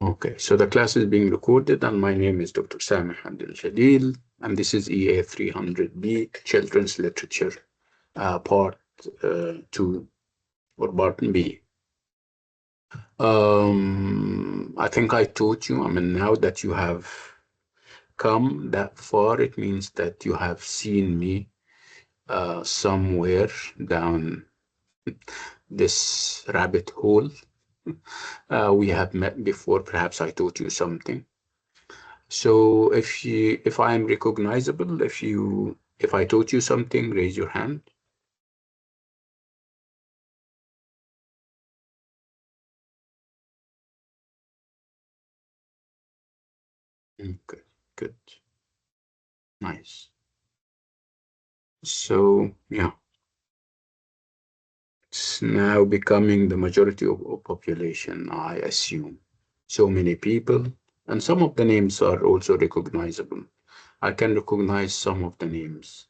Okay, so the class is being recorded, and my name is Dr. Samih Abdul Jalil, and this is EA300B, Children's Literature, Part 2, or Part B. I think I taught you, now that you have come that far, it means that you have seen me somewhere down this rabbit hole. We have met before, perhaps I taught you something. So if I am recognizable, if I taught you something, raise your hand. Okay, good. Nice. So yeah, it's now becoming the majority of population, I assume. So many people, and some of the names are also recognizable. I can recognize some of the names.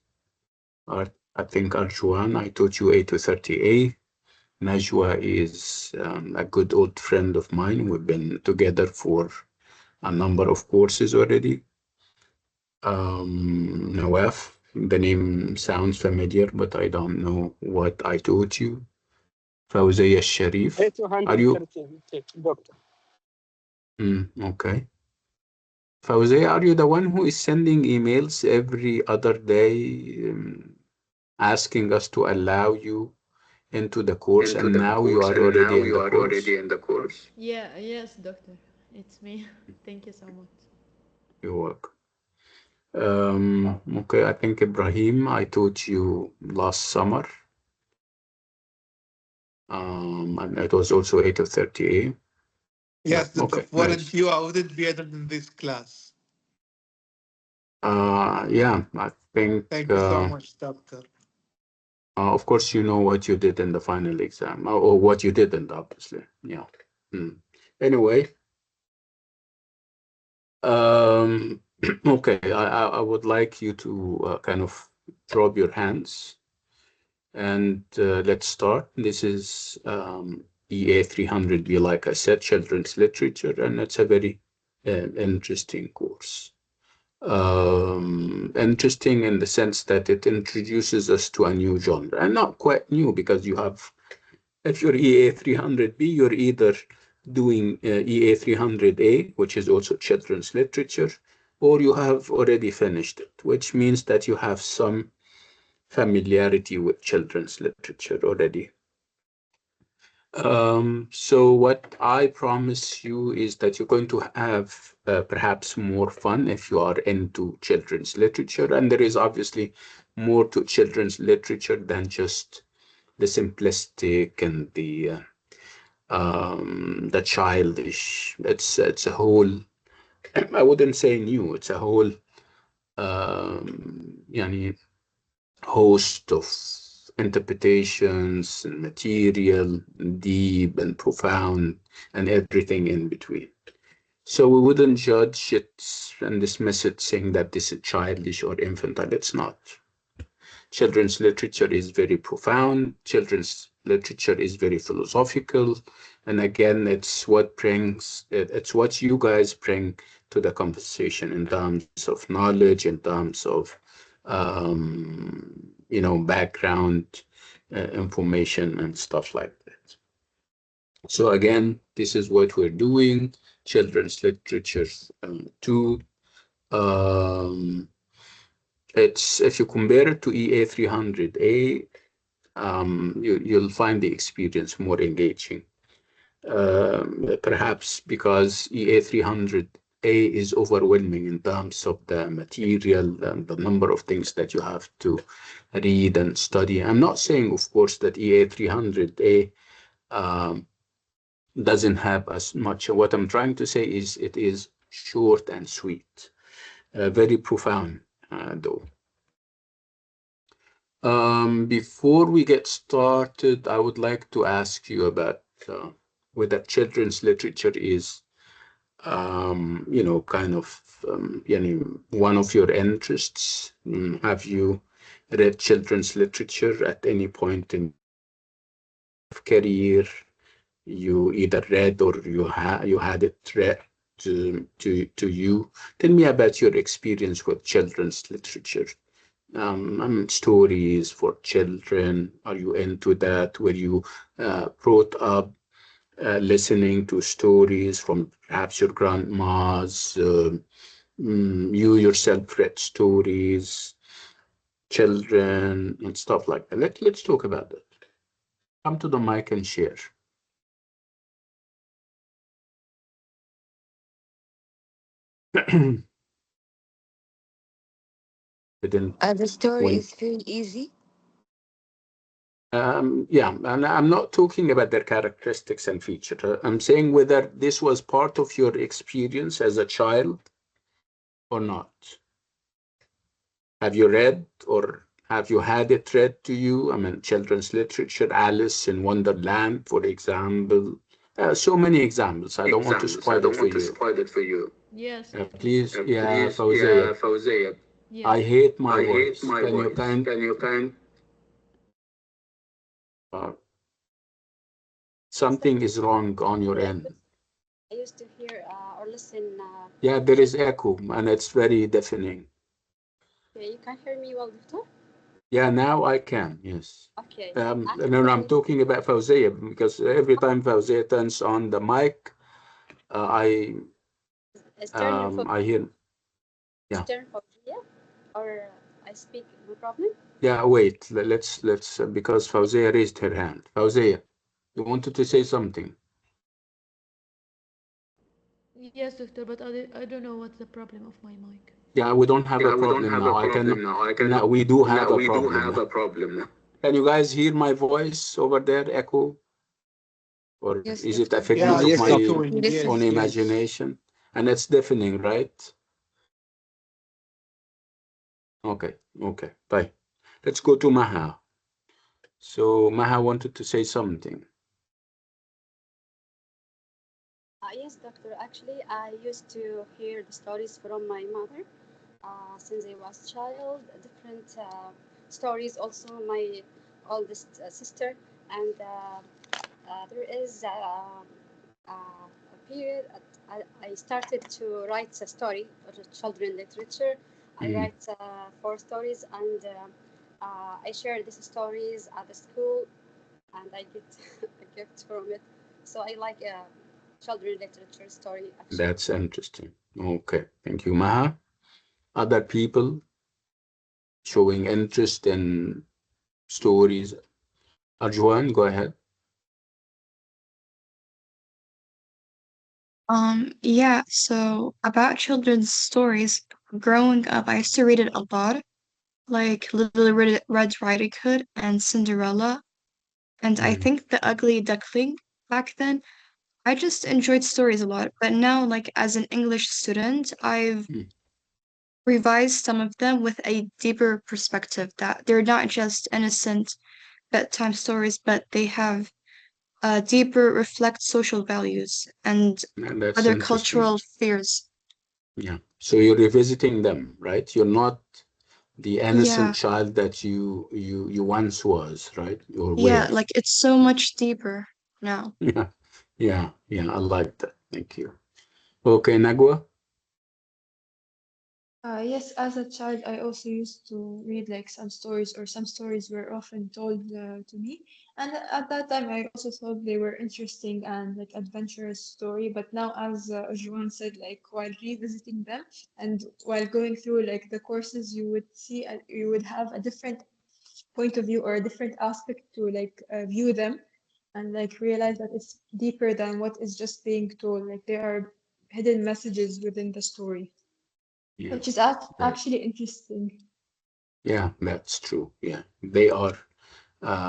I think Arjuan, I taught you A to 30A. Najwa is a good old friend of mine. We've been together for a number of courses already. Nawaf, the name sounds familiar, but I don't know what I taught you. Fawziya Sharif, are you? 230, doctor. Okay. Fawziya, are you the one who is sending emails every other day asking us to allow you into the course, and now you are already in the course? Yeah, yes, doctor. It's me. Thank you so much. You're welcome. Okay, I think Ibrahim, I taught you last summer. And it was also A to 30A. Yeah, Yes, Dr. okay, nice. Volunteer, I wouldn't be attending in this class. Yeah, I think, Thank you so much, doctor. of course, you know what you did in the final exam, or what you didn't, obviously. Yeah. Anyway, okay, I would like you to kind of drop your hands, and let's start. This is EA300B, like I said, children's literature, and it's a very interesting course. Interesting in the sense that it introduces us to a new genre, and not quite new, because you have, if you're EA300B, you're either doing EA300A, which is also children's literature, or you have already finished it, which means that you have some familiarity with children's literature already. So what I promise you is that you're going to have perhaps more fun if you are into children's literature. And there is obviously more to children's literature than just the simplistic and the childish. It's a whole, I wouldn't say new, it's a whole yani, host of interpretations and material, deep and profound, and everything in between. So we wouldn't judge it and dismiss it saying that this is childish or infantile. It's not. Children's literature is very profound. Children's literature is very philosophical. And again, it's what you guys bring to the conversation in terms of knowledge, in terms of background information and stuff like that. So again, this is what we're doing, children's literature 2. It's, if you compare it to EA300A, you'll find the experience more engaging. Perhaps because EA300A is overwhelming in terms of the material and the number of things that you have to read and study. I'm not saying, of course, that EA300A doesn't have as much. What I'm trying to say is it is short and sweet, very profound, though. Before we get started, I would like to ask you about whether children's literature is, kind of one of your interests. Have you read children's literature at any point in your career? You either read or you had it read, to you. Tell me about your experience with children's literature. Stories for children. Are you into that? Were you brought up listening to stories from perhaps your grandmas? You yourself read stories, children, and stuff like that. Let's talk about that. Come to the mic and share. Didn't The story when is very easy. yeah, and I'm not talking about their characteristics and features. I'm saying whether this was part of your experience as a child or not. Have you read or have you had it read to you? I mean, children's literature, Alice in Wonderland, for example. So many examples. I don't want to Examples. I spoil it don't for want to you. spoil it for you. Yes, of course. Please, yeah, Please, yeah, Fawzia. Fawzia. I Yes. hate my I hate voice. my Can you voice. kind Can you kind? uh, Yes, something is wrong on your Doctor. end. I used to hear or listen. Yeah, there is echo and it's very deafening. Okay, you can hear me well, Doctor? Yeah, now I can, yes. Okay. No, no, I'm Actually, talking about Fawzia because every time Fawzia turns on the mic, I it's turn for I hear, yeah, yeah, or I speak no problem. yeah. Wait, let's because Fawzia raised her hand. Fawzia, you wanted to say something? Yes, doctor, but I don't know what's the problem of my mic. Yeah, we don't have a Yeah, we don't problem have a now. I can. problem now. I can. Now we do have Now a we do problem have now. a problem now. Can you guys hear my voice over there, echo, or Yes, is it a doctor. Yeah, figment of it's Yes. my echoing. Listen. own Yes, yes. imagination? And it's deafening, right? Okay, okay, bye. Let's go to Maha. So Maha wanted to say something. Yes, Doctor. Actually, I used to hear the stories from my mother since I was child. Different stories. Also, my oldest sister, and there is a period I started to write a story for the children literature. I Mm, write four stories, and I share these stories at the school, and I get a gift from it. So I like children literature story actually. that's interesting. Okay, thank you, Maha. Other people showing interest in stories. Arjuan, go ahead. Yeah, so about children's stories, growing up, I used to read it a lot, like Little Red Riding Hood and Cinderella, and I Mm, think The Ugly Duckling back then. I just enjoyed stories a lot, but now, like as an English student, I've mm, revised some of them with a deeper perspective that they're not just innocent bedtime stories, but they have deeper reflect social values and and that's other interesting. cultural fears. Yeah. So you're revisiting them, right? You're not the innocent Yeah, child that you once was, right? Or yeah, were. like it's so much deeper now. Yeah, yeah, yeah. I like that. Thank you. Okay, Nagwa. Yes, as a child, I also used to read like some stories, or some stories were often told to me. And at that time, I also thought they were interesting and like adventurous story. But now, as Juan said, like while revisiting them and while going through like the courses, you would see, you would have a different point of view or a different aspect to like view them and like realize that it's deeper than what is just being told. Like there are hidden messages within the story, Yeah, which is that, actually interesting. yeah, that's true. Yeah, they are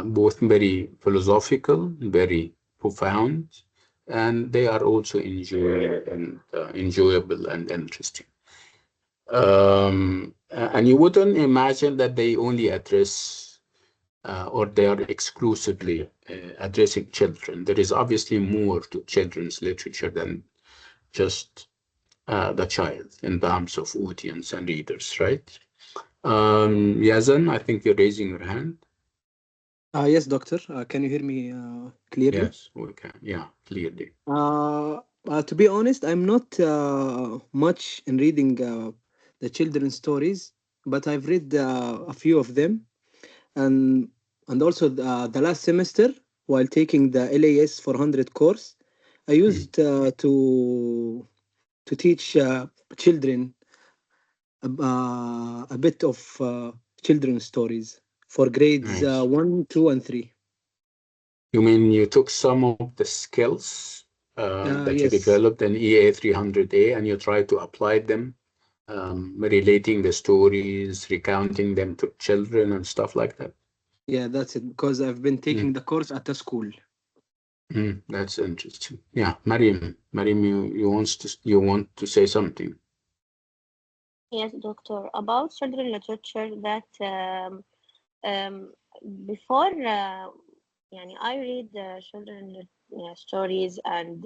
both very philosophical, very profound, and they are also enjoyable and interesting. And you wouldn't imagine that they only address or they are exclusively addressing children. There is obviously more to children's literature than just the child in terms of audience and readers, right? Yazan, I think you're raising your hand. Yes, doctor. Can you hear me clearly? Yes, we can. Yeah, clearly. Uh, To be honest, I'm not much in reading the children's stories, but I've read a few of them, and also the last semester while taking the LAS 400 course, I Mm, used to teach children a bit of children's stories for grades nice. 1, 2, and 3. You mean you took some of the skills that you Yes, developed in EA300A and you tried to apply them, relating the stories, recounting them to children and stuff like that? yeah, that's it. Because I've been taking Mm, the course at a school. that's interesting. Yeah, Mariam, you want to say something? Yes, doctor. About children literature that um, before I read children stories and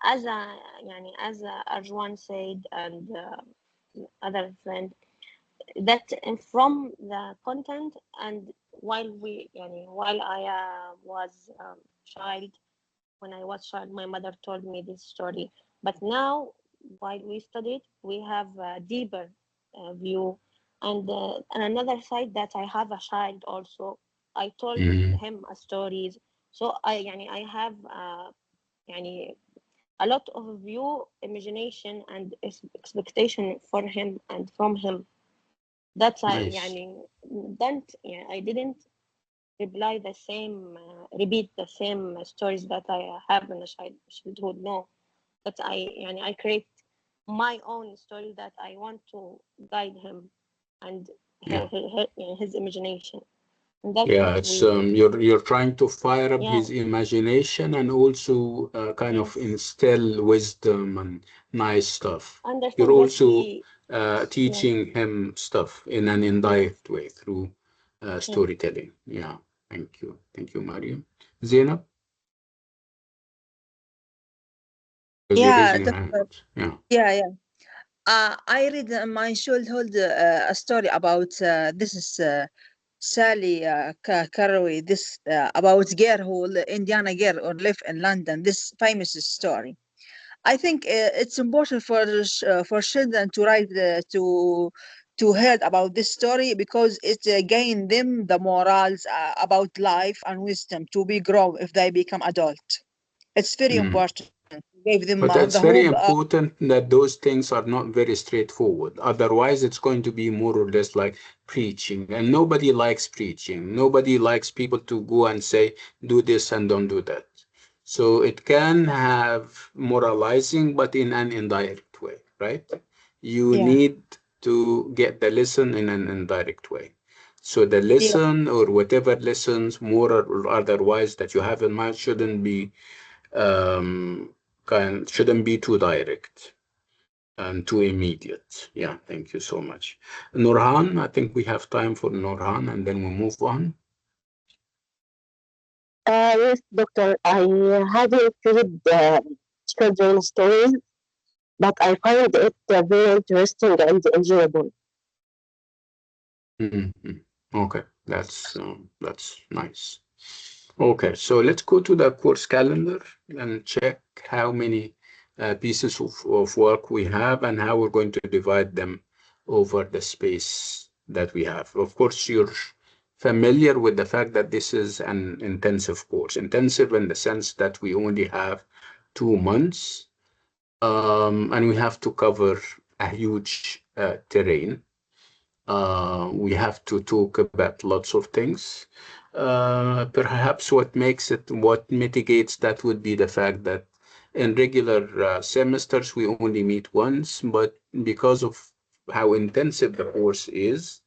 as Arjwan said and other friend that from the content and while I was child when I was child my mother told me this story but now while we studied we have a deeper view and another side that I have a child also I told Mm, him a stories so I have يعني a lot of view imagination and expectation for him and from him that's I nice. يعني don't I didn't reply the same repeat the same stories that I have in the childhood no that I create my own story that I want to guide him and Yeah. his imagination and that's Yeah, what it's we did you're trying to fire up yeah his imagination and also kind of yes instill wisdom and nice stuff. You're understand what also he yes teaching him stuff in an yes indirect way through yes storytelling. Yeah, thank you, Mariam. Zainab, because you're Yeah, raising your hand. doctor. Yeah. Yeah. I read in my childhood a story about this is Sally Caraway. This about girl who Indiana girl who live in London. This famous story. I think it's important for children to write to hear about this story because it gain them the morals about life and wisdom to be grow if they become adult. It's very Mm. important. Give them But the it's very hope. important that those things are not very straightforward. Otherwise, it's going to be more or less like preaching. And nobody likes preaching. Nobody likes people to go and say, do this and don't do that. So it can have moralizing, but in an indirect way, right? You Yeah, need to get the lesson in an indirect way. So the yeah, lesson or whatever lessons, more or otherwise, that you have in mind shouldn't be um, shouldn't be too direct and too immediate. Yeah, thank you so much. Nurhan, I think we have time for Nurhan and then we move on. Yes, doctor. I haven't read children's stories, but I find it very interesting and enjoyable. Mhm. Okay, that's nice. Okay, so let's go to the course calendar and check how many pieces of work we have and how we're going to divide them over the space that we have. Of course, you're familiar with the fact that this is an intensive course. Intensive in the sense that we only have 2 months, and we have to cover a huge terrain. We have to talk about lots of things. Perhaps what mitigates that would be the fact that in regular semesters we only meet once, but because of how intensive the course is,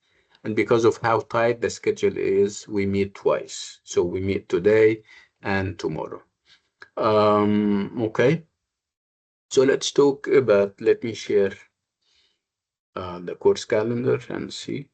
and because of how tight the schedule is, we meet twice. So we meet today and tomorrow. Okay, so let's talk about, let me share the course calendar and see.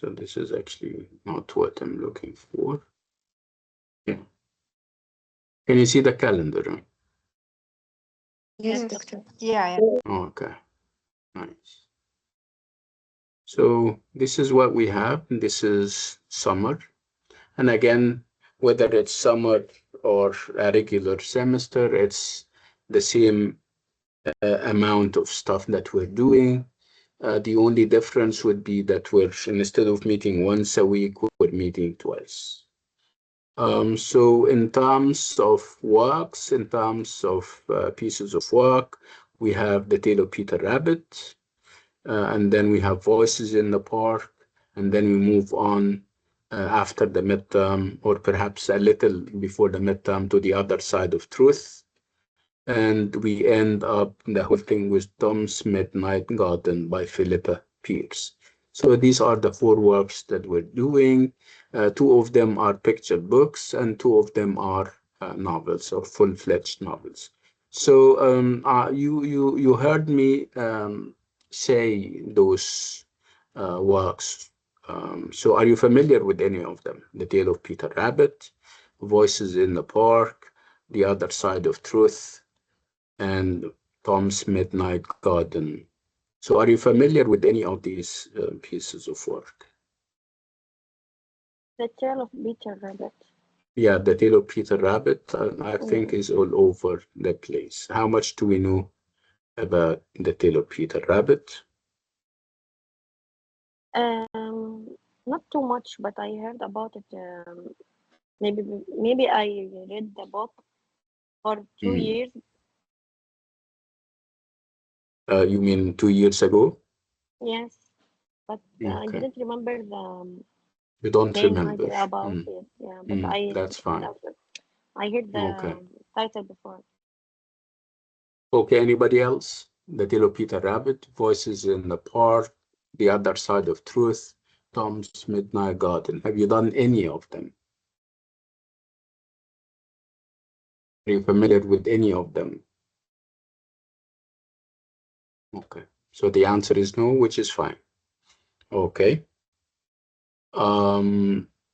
So this is actually not what I'm looking for. Yeah. Can you see the calendar? Yes, Yes. doctor. Yeah. Okay, nice. So this is what we have. This is summer. And again, whether it's summer or a regular semester, it's the same amount of stuff that we're doing. The only difference would be that we're, instead of meeting once a week, we're meeting twice. So in terms of works, in terms of pieces of work, we have The Tale of Peter Rabbit, and then we have Voices in the Park, and then we move on after the midterm, or perhaps a little before the midterm, to the other side of truth. And we end up the whole thing with Tom's Midnight Garden by Philippa Pierce. So these are the 4 works that we're doing. 2 of them are picture books, and 2 of them are novels, or full-fledged novels. So you heard me say those works. So are you familiar with any of them? The Tale of Peter Rabbit, Voices in the Park, The Other Side of Truth, and Tom's Midnight Garden. So are you familiar with any of these pieces of work? The Tale of Peter Rabbit. Yeah, The Tale of Peter Rabbit, I think, is all over the place. How much do we know about The Tale of Peter Rabbit? Not too much, but I heard about it. Maybe I read the book for 2 years. You mean 2 years ago? Yes, but I Okay. didn't remember the You don't main remember. idea about it. Yeah, but That's fine. I heard Okay. the title before. Okay, anybody else? The Tale of Peter Rabbit, Voices in the Park, The Other Side of Truth, Tom's Midnight Garden. Have you done any of them? Are you familiar with any of them? Okay, so the answer is no, which is fine. Okay.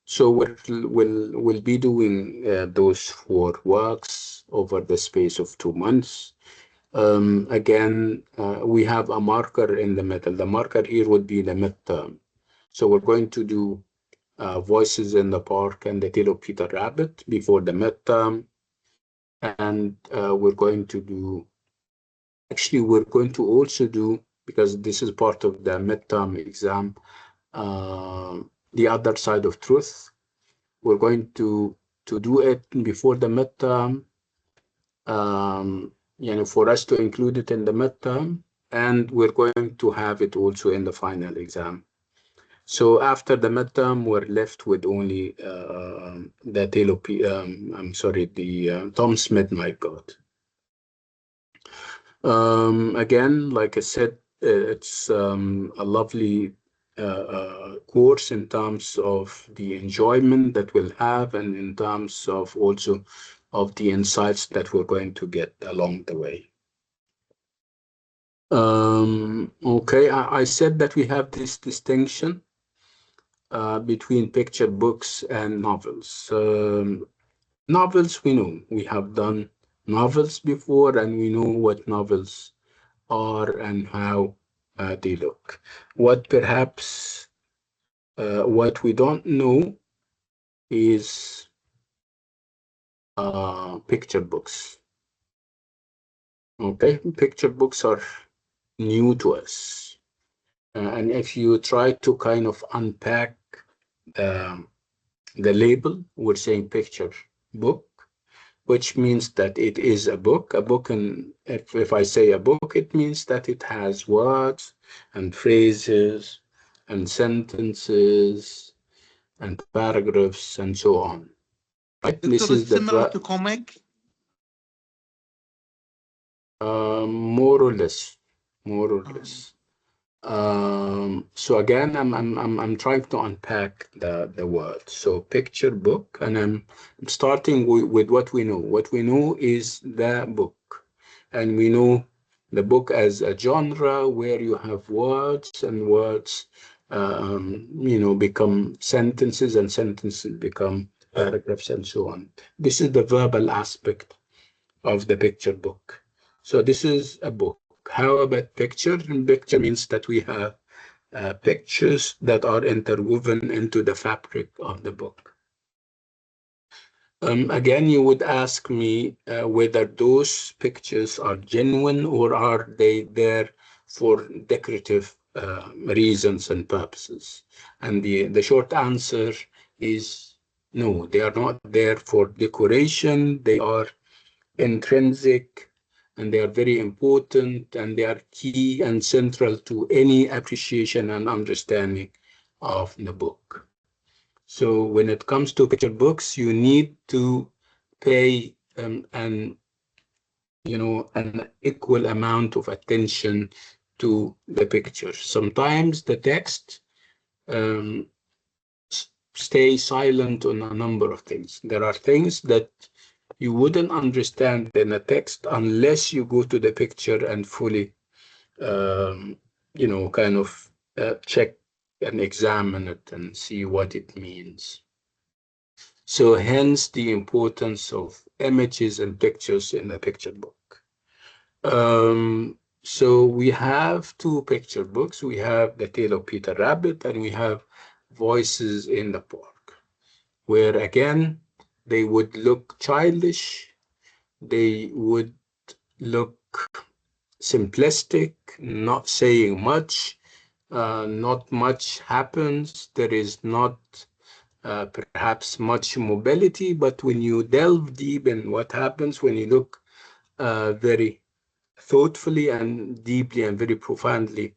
So we'll be doing those 4 works over the space of 2 months. Again, we have a marker in the middle. The marker here would be the midterm. So we're going to do Voices in the Park and The Tale of Peter Rabbit before the midterm. And we're going to do, actually, we're going to also do, because this is part of the midterm exam, The Other Side of Truth. We're going to do it before the midterm, for us to include it in the midterm, and we're going to have it also in the final exam. So after the midterm, we're left with only the Tale of the Tom's Midnight God. Again, like I said, it's a lovely course in terms of the enjoyment that we'll have, and in terms of also of the insights that we're going to get along the way. Okay, I said that we have this distinction between picture books and novels. Novels, we know. We have done novels before, and we know what novels are and how they look. What we don't know is picture books. Okay, picture books are new to us. And if you try to kind of unpack the label, we're saying picture book, which means that it is a book. A book, and if I say a book, it means that it has words and phrases and sentences and paragraphs and so on. Right? Doctor, This is it's the similar to comic. more or less, more or less. So again, I'm trying to unpack the word. So picture book, and I'm starting with what we know. What we know is the book, and we know the book as a genre where you have words and words become sentences, and sentences become paragraphs, and so on. This is the verbal aspect of the picture book. So this is a book. How about picture? Picture means that we have pictures that are interwoven into the fabric of the book. Again, you would ask me whether those pictures are genuine or are they there for decorative reasons and purposes. And the short answer is no, they are not there for decoration. They are intrinsic, and they are very important, and they are key and central to any appreciation and understanding of the book. So when it comes to picture books, you need to pay an equal amount of attention to the picture. Sometimes the text um, stay silent on a number of things. There are things that you wouldn't understand in a text unless you go to the picture and fully, kind of check and examine it and see what it means. So hence the importance of images and pictures in a picture book. So we have two picture books. We have The Tale of Peter Rabbit, and we have Voices in the Park, where again, they would look childish, they would look simplistic, not saying much, not much happens. There is not perhaps much mobility, but when you delve deep in what happens, when you look very thoughtfully and deeply and very profoundly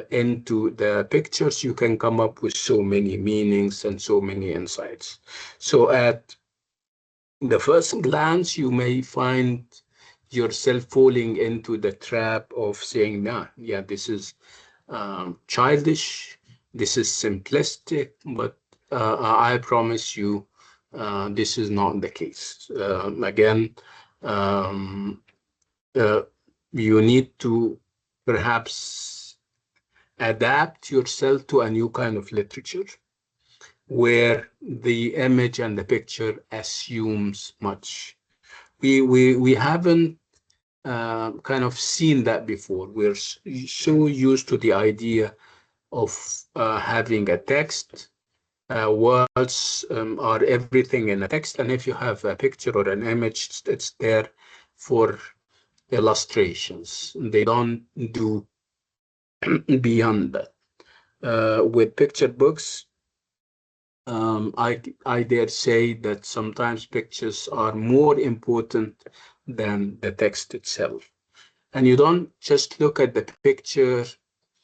into the pictures, you can come up with so many meanings and so many insights. So at the first glance, you may find yourself falling into the trap of saying, nah, yeah, this is childish, this is simplistic, but I promise you, this is not the case. Again, um, uh, you need to perhaps adapt yourself to a new kind of literature where the image and the picture assumes much. We haven't kind of seen that before. We're so used to the idea of having a text. Words are everything in a text, and if you have a picture or an image, it's there for illustrations. They don't do beyond that. With picture books, I dare say that sometimes pictures are more important than the text itself. And you don't just look at the picture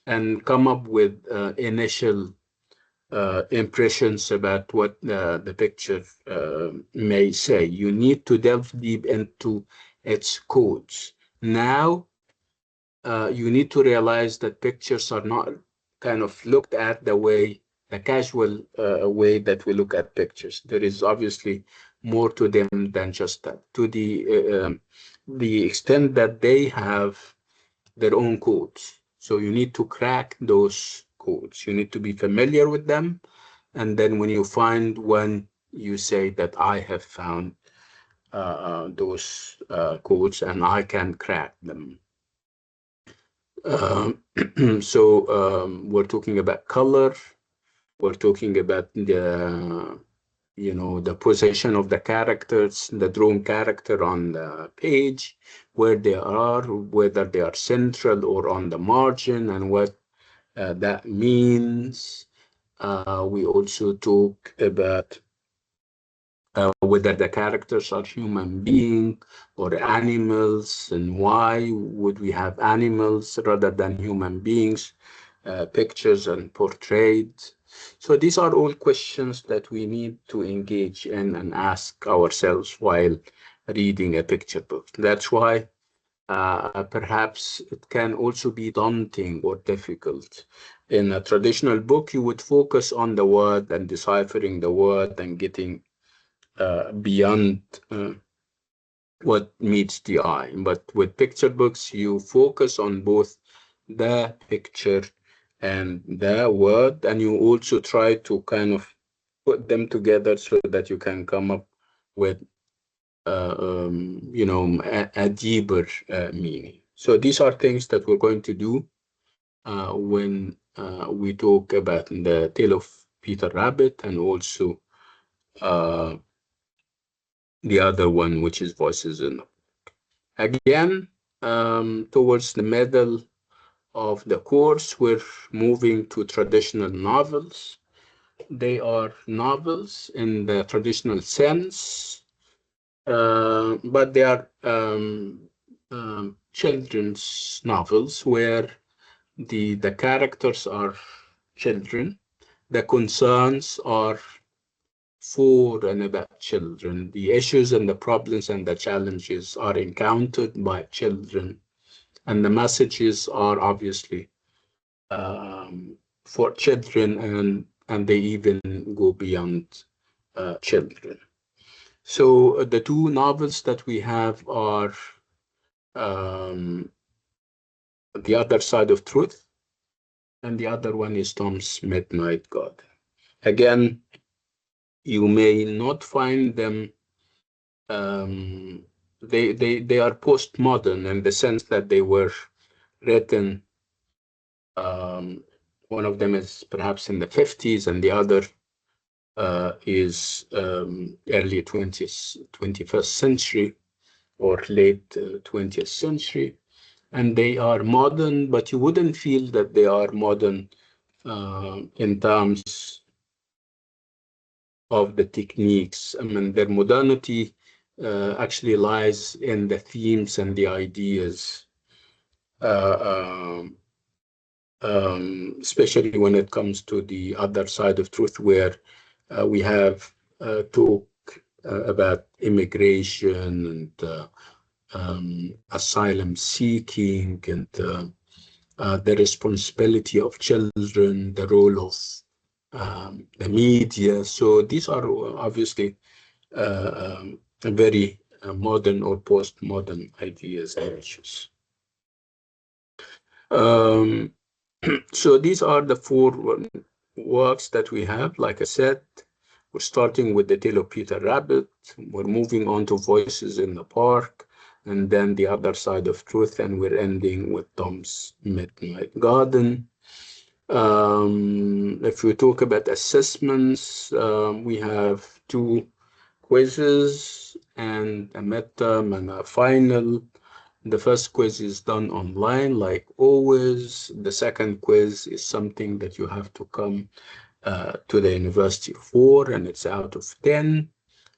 and come up with initial impressions about what the picture may say. You need to delve deep into its codes. Now, you need to realize that pictures are not kind of looked at the casual way that we look at pictures. There is obviously more to them than just that. To the extent that they have their own codes. So you need to crack those codes. You need to be familiar with them. And then when you find one, you say that I have found those codes and I can crack them. So we're talking about color. We're talking about the position of the characters, the drawn character on the page, where they are, whether they are central or on the margin, and what that means. We also talk about whether the characters are human beings or animals, and why would we have animals rather than human beings, pictures and portraits. So these are all questions that we need to engage in and ask ourselves while reading a picture book. That's why perhaps it can also be daunting or difficult. In a traditional book, you would focus on the word and deciphering the word and getting beyond what meets the eye. But with picture books, you focus on both the picture and the word, and you also try to kind of put them together so that you can come up with a deeper meaning. So these are things that we're going to do when we talk about the tale of Peter Rabbit, and also uh, the other one, which is Voices in. Again, towards the middle of the course, we're moving to traditional novels. They are novels in the traditional sense, but they are children's novels where the characters are children. The concerns are for and about children. The issues and the problems and the challenges are encountered by children, and the messages are obviously for children, and they even go beyond children. So the two novels that we have are um, The Other Side of Truth, and the other one is Tom's Midnight God. Again, you may not find them. They are postmodern in the sense that they were written. One of them is perhaps in the 50s, and the other is early 21st century or late 20th century. And they are modern, but you wouldn't feel that they are modern in terms of the techniques. I mean, their modernity actually lies in the themes and the ideas, uh, especially when it comes to the other side of truth, where we have talk about immigration and asylum seeking, and the responsibility of children, the role of the media. So these are obviously very modern or postmodern ideas and issues. Um, so these are the four works that we have. Like I said, we're starting with the Tale of Peter Rabbit. We're moving on to Voices in the Park, and then The Other Side of Truth, and we're ending with Tom's Midnight Garden. If we talk about assessments, we have two quizzes and a midterm and a final. The first quiz is done online, like always. The second quiz is something that you have to come to the university for, and it's out of 10,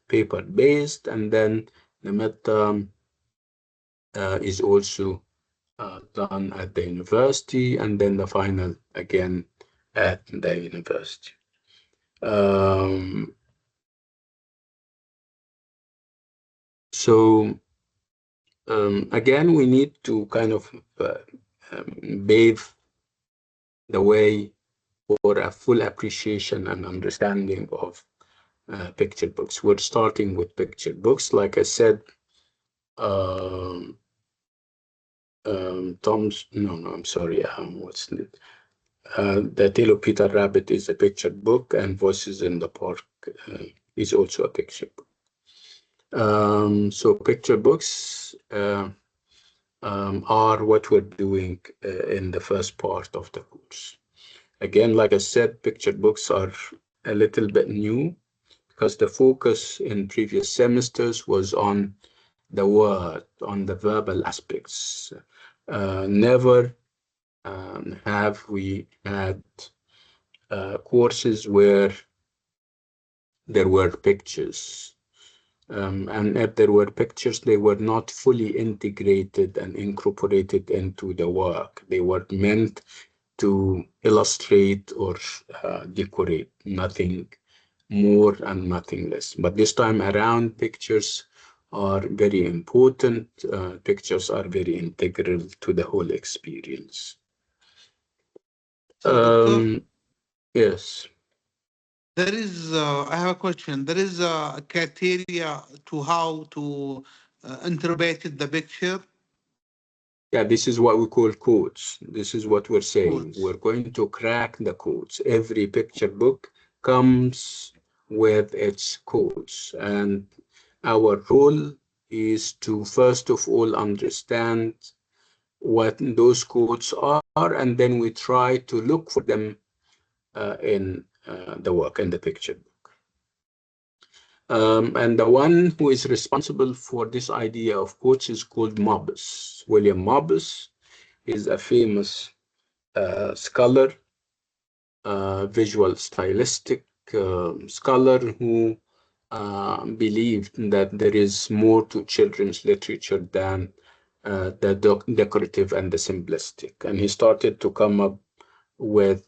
paper-based. And then the midterm is also done at the university, and then the final again at the university. So again, we need to kind of bathe the way for a full appreciation and understanding of picture books. We're starting with picture books. Like I said, I'm sorry, the Tale of Peter Rabbit is a picture book, and Voices in the Park is also a picture book. So picture books are what we're doing in the first part of the course. Again, like I said, picture books are a little bit new because the focus in previous semesters was on the word, on the verbal aspects. Never have we had courses where there were pictures. And if there were pictures, they were not fully integrated and incorporated into the work. They were meant to illustrate or decorate, nothing more and nothing less. But this time around, pictures are very important. Pictures are very integral to the whole experience. So, Doctor, Yes. there is, I have a question. There is a criteria to how to interpret the picture. Yeah, this is what we call codes. This is what we're saying. Codes. We're going to crack the codes. Every picture book comes with its codes. And our role is to, first of all, understand what those codes are, and then we try to look for them in the work, in the picture book. And the one who is responsible for this idea of codes is called Mobbus. William Mobbus is a famous scholar, visual stylistic scholar who believed that there is more to children's literature than the decorative and the simplistic. And he started to come up with,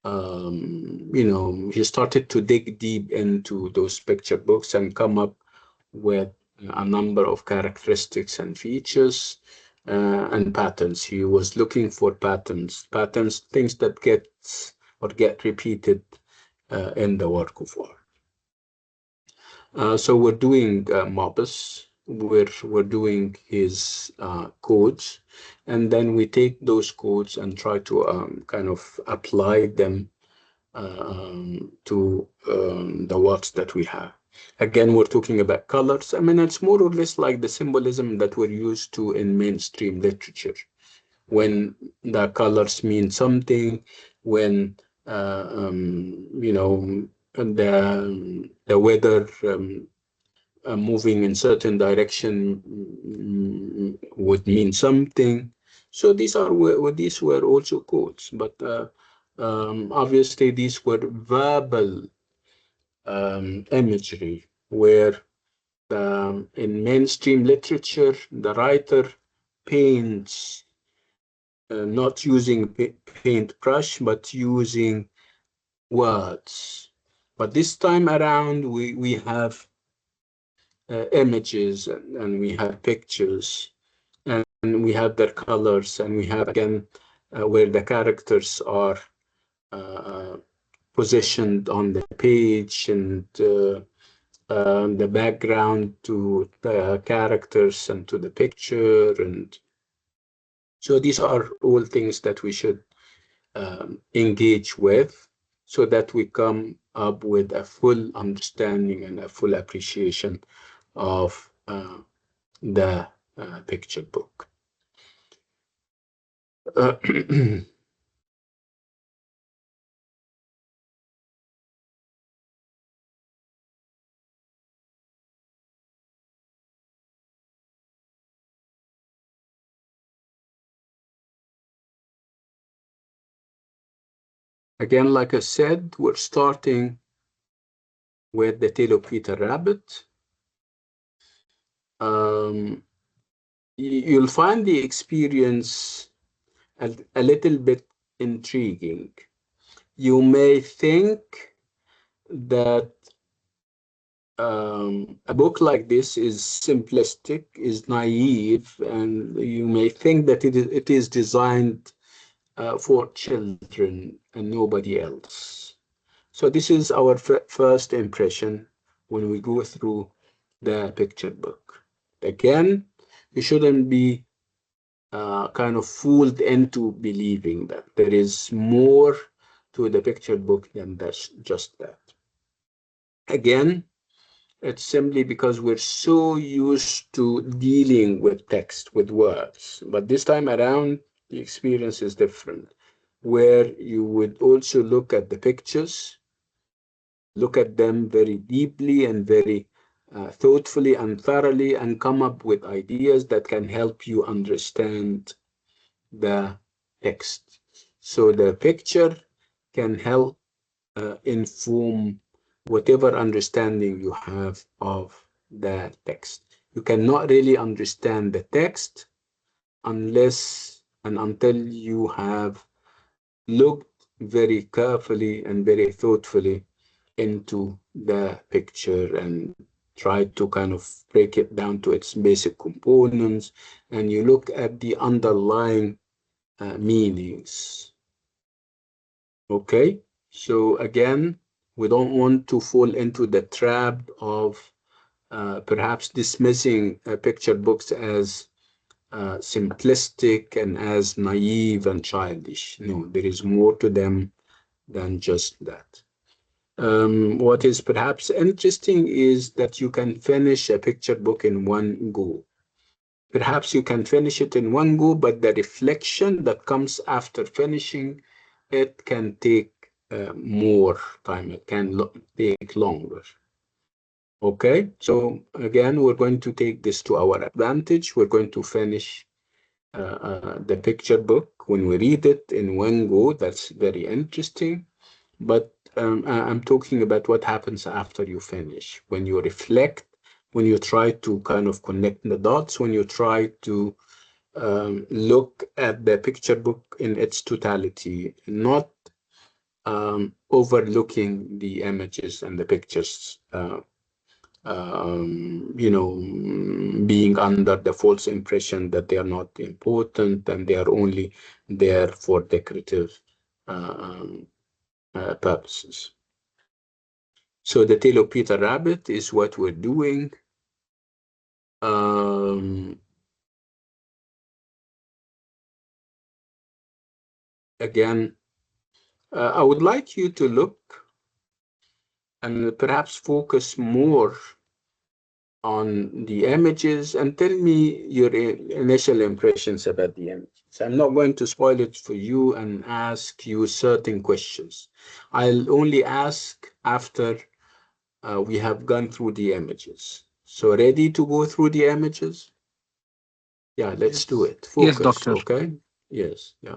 he started to dig deep into those picture books and come up with a number of characteristics and features and patterns. He was looking for patterns, things that get repeated in the work of art. So we're doing Mobus, we're doing his codes, and then we take those codes and try to kind of apply them to the works that we have. Again, we're talking about colors. I mean, it's more or less like the symbolism that we're used to in mainstream literature, when the colors mean something, when the weather moving in certain direction would mean something. So these were also quotes, but obviously these were verbal imagery, where in mainstream literature the writer paints not using paintbrush but using words. But this time around we have images, and we have pictures, and we have their colors, and we have again where the characters are uh, positioned on the page, and the background to the characters and to the picture. And so these are all things that we should engage with, so that we come up with a full understanding and a full appreciation of the picture book. Again, like I said, we're starting with the Tale of Peter Rabbit. You'll find the experience a little bit intriguing. You may think that a book like this is simplistic, is naive, and you may think that it is designed for children and nobody else. So this is our first impression when we go through the picture book. Again, you shouldn't be kind of fooled into believing that there is more to the picture book than just that. Again, it's simply because we're so used to dealing with text, with words. But this time around, the experience is different, where you would also look at the pictures, look at them very deeply and very thoughtfully and thoroughly, and come up with ideas that can help you understand the text. So the picture can help inform whatever understanding you have of the text. You cannot really understand the text unless and until you have looked very carefully and very thoughtfully into the picture and tried to kind of break it down to its basic components, and you look at the underlying meanings. Okay, so again, we don't want to fall into the trap of perhaps dismissing picture books as simplistic and as naive and childish. No, there is more to them than just that. What is perhaps interesting is that you can finish a picture book in one go. Perhaps you can finish it in one go, but the reflection that comes after finishing it can take more time. It can take longer. Okay, so again, we're going to take this to our advantage. We're going to finish the picture book when we read it in one go. That's very interesting. But I'm talking about what happens after you finish, when you reflect, when you try to kind of connect the dots, when you try to look at the picture book in its totality, not overlooking the images and the pictures, being under the false impression that they are not important and they are only there for decorative purposes. So the Tale of Peter Rabbit is what we're doing. Again, I would like you to look and perhaps focus more on the images and tell me your initial impressions about the images. I'm not going to spoil it for you and ask you certain questions. I'll only ask after we have gone through the images. So ready to go through the images? Yeah, let's do Yes. it. Yes, Focus, doctor. okay? Yes, yeah.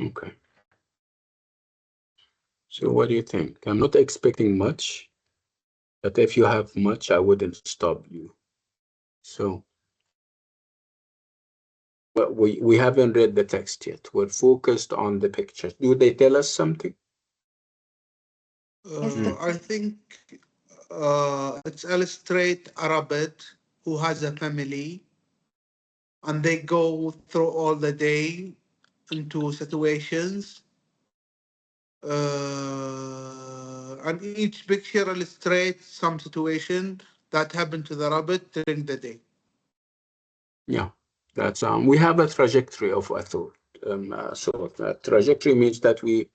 Okay. So what do you think? I'm not expecting much, but if you have much, I wouldn't stop you. So but we haven't read the text yet. We're focused on the pictures. Do they tell us something? Yes, Mm. doctor. I think it's illustrate a rabbit who has a family, and they go through all the day into situations. And each picture illustrates some situation that happened to the rabbit during the day. Yeah, that's we have a trajectory of a thought. So trajectory means that we.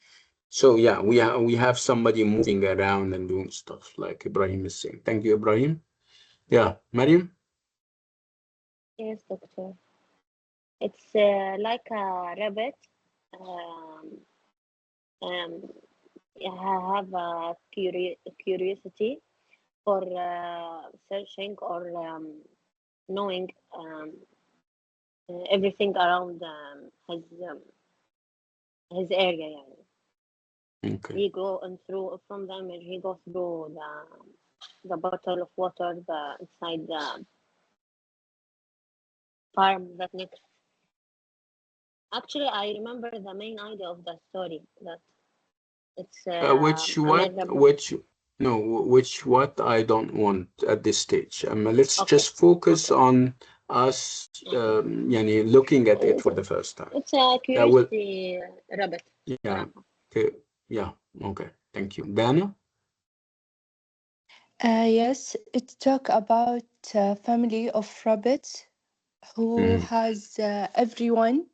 So yeah, we have somebody moving around and doing stuff like Ibrahim is saying. Thank you, Ibrahim. Yeah, Mariam. Yes, doctor. It's like a rabbit. Um, um, I have a curiosity for searching or knowing everything around his area. يعني. Okay. He go and through from the image. He goes through the bottle of water the inside the farm that next. Actually, I remember the main idea of the story that it's Which what? another. Which no? Which what? I don't want at this stage. Let's Okay, just focus okay, on us. okay. Yani looking at it for the first time. It's a Yeah. Well. curiosity rabbit. Yeah. صراحة. Okay. Yeah. Okay. Thank you, Dana. Yes, it talk about a family of rabbits who Mhm. has everyone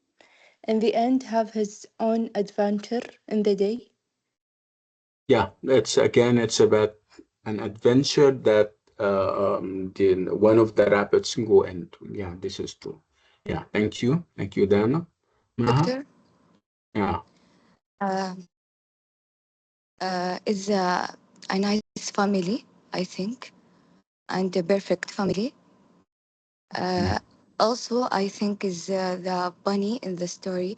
in the end have his own adventure in the day. Yeah. It's about an adventure that one of the rabbits go into. Yeah. This is true. Yeah. Thank you. Thank you, Dana. Maha. Doctor, Yeah. uh, is a nice family, I think, and a perfect family. Uh, Mhm. Also, I think is the bunny in the story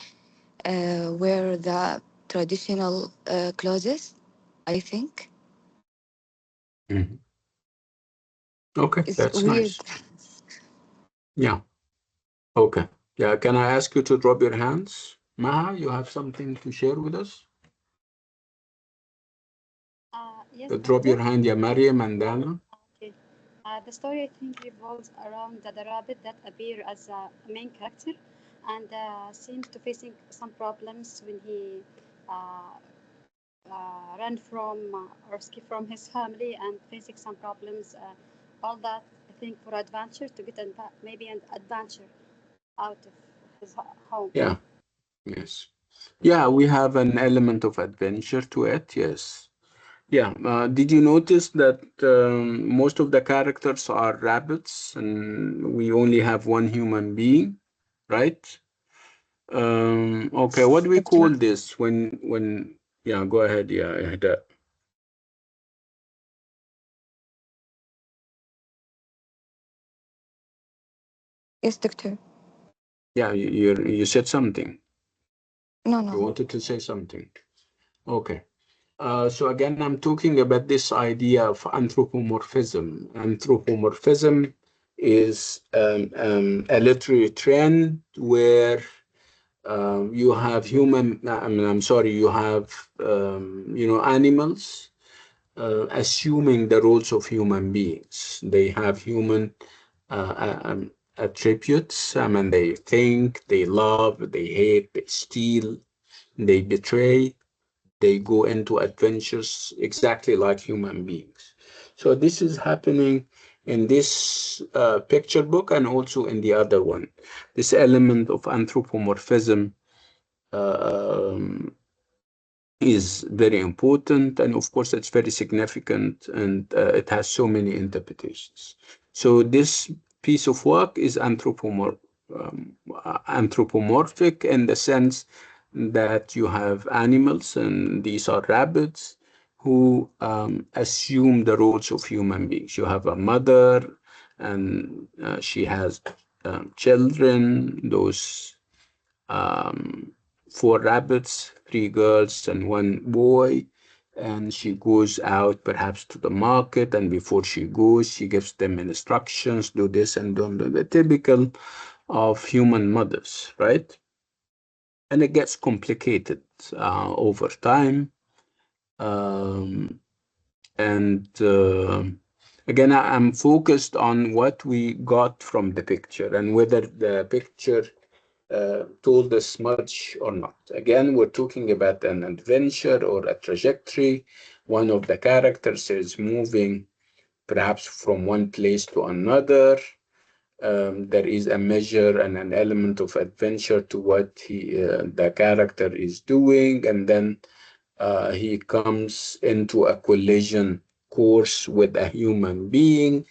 wear the traditional clothes. I think Mhm. Okay. it's That's weird. nice. Yeah. Okay. Yeah, can I ask you to drop your hands? Maha, you have something to share with us? Yes, Drop your doctor. hand, yeah, Mariam and Dana. Okay. The story, I think, revolves around the rabbit that appear as a main character and seems to facing some problems when he uh, ran from or escape from his family and facing some problems. All that, I think, for adventure to get maybe an adventure out of his home. Yeah, yes. Yeah, we have an element of adventure to it, yes. Yeah, did you notice that most of the characters are rabbits and we only have one human being, right? Okay, what do we call Doctor. this yeah, go ahead, yeah, Yes, doctor. yeah, you said something. No, You no. wanted to say something. Okay. So again, I'm talking about this idea of anthropomorphism. Anthropomorphism is a literary trend where you have I'm sorry, you have animals assuming the roles of human beings. They have human attributes. I mean, they think, they love, they hate, they steal, they betray, they go into adventures exactly like human beings. So this is happening in this picture book and also in the other one. This element of anthropomorphism uh, um, is very important, and of course it's very significant, and it has so many interpretations. So this piece of work is anthropomorphic in the sense that you have animals, and these are rabbits, who assume the roles of human beings. You have a mother, and she has children. Those um, four rabbits, three girls, and one boy. And she goes out perhaps to the market, and before she goes, she gives them instructions, do this and don't do the typical of human mothers, right? And it gets complicated over time. Um, And again, I'm focused on what we got from the picture and whether the picture told us much or not. Again, we're talking about an adventure or a trajectory. One of the characters is moving perhaps from one place to another. There is a measure and an element of adventure to what the character is doing, and then he comes into a collision course with a human being,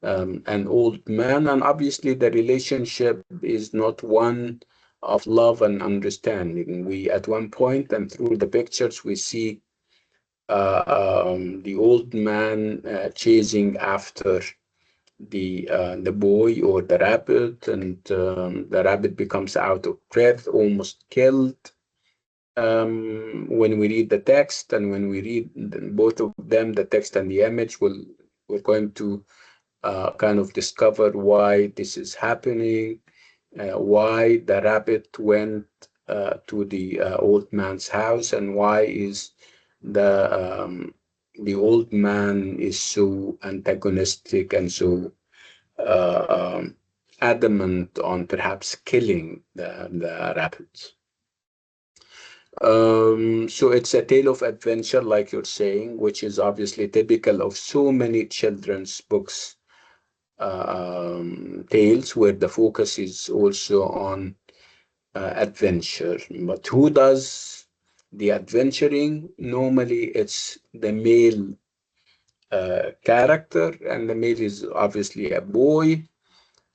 an old man, and obviously the relationship is not one of love and understanding. We, at one point and through the pictures, we see the old man chasing after the boy or the rabbit, and the rabbit becomes out of breath, almost killed. When we read the text and when we read both of them, the text and the image, we're going to kind of discover why this is happening, why the rabbit went to the old man's house, and why is the old man is so antagonistic and so uh, um, adamant on perhaps killing the rabbit. So it's a tale of adventure, like you're saying, which is obviously typical of so many children's books, tales, where the focus is also on adventure. But who does the adventuring? Normally, it's the male character, and the male is obviously a boy,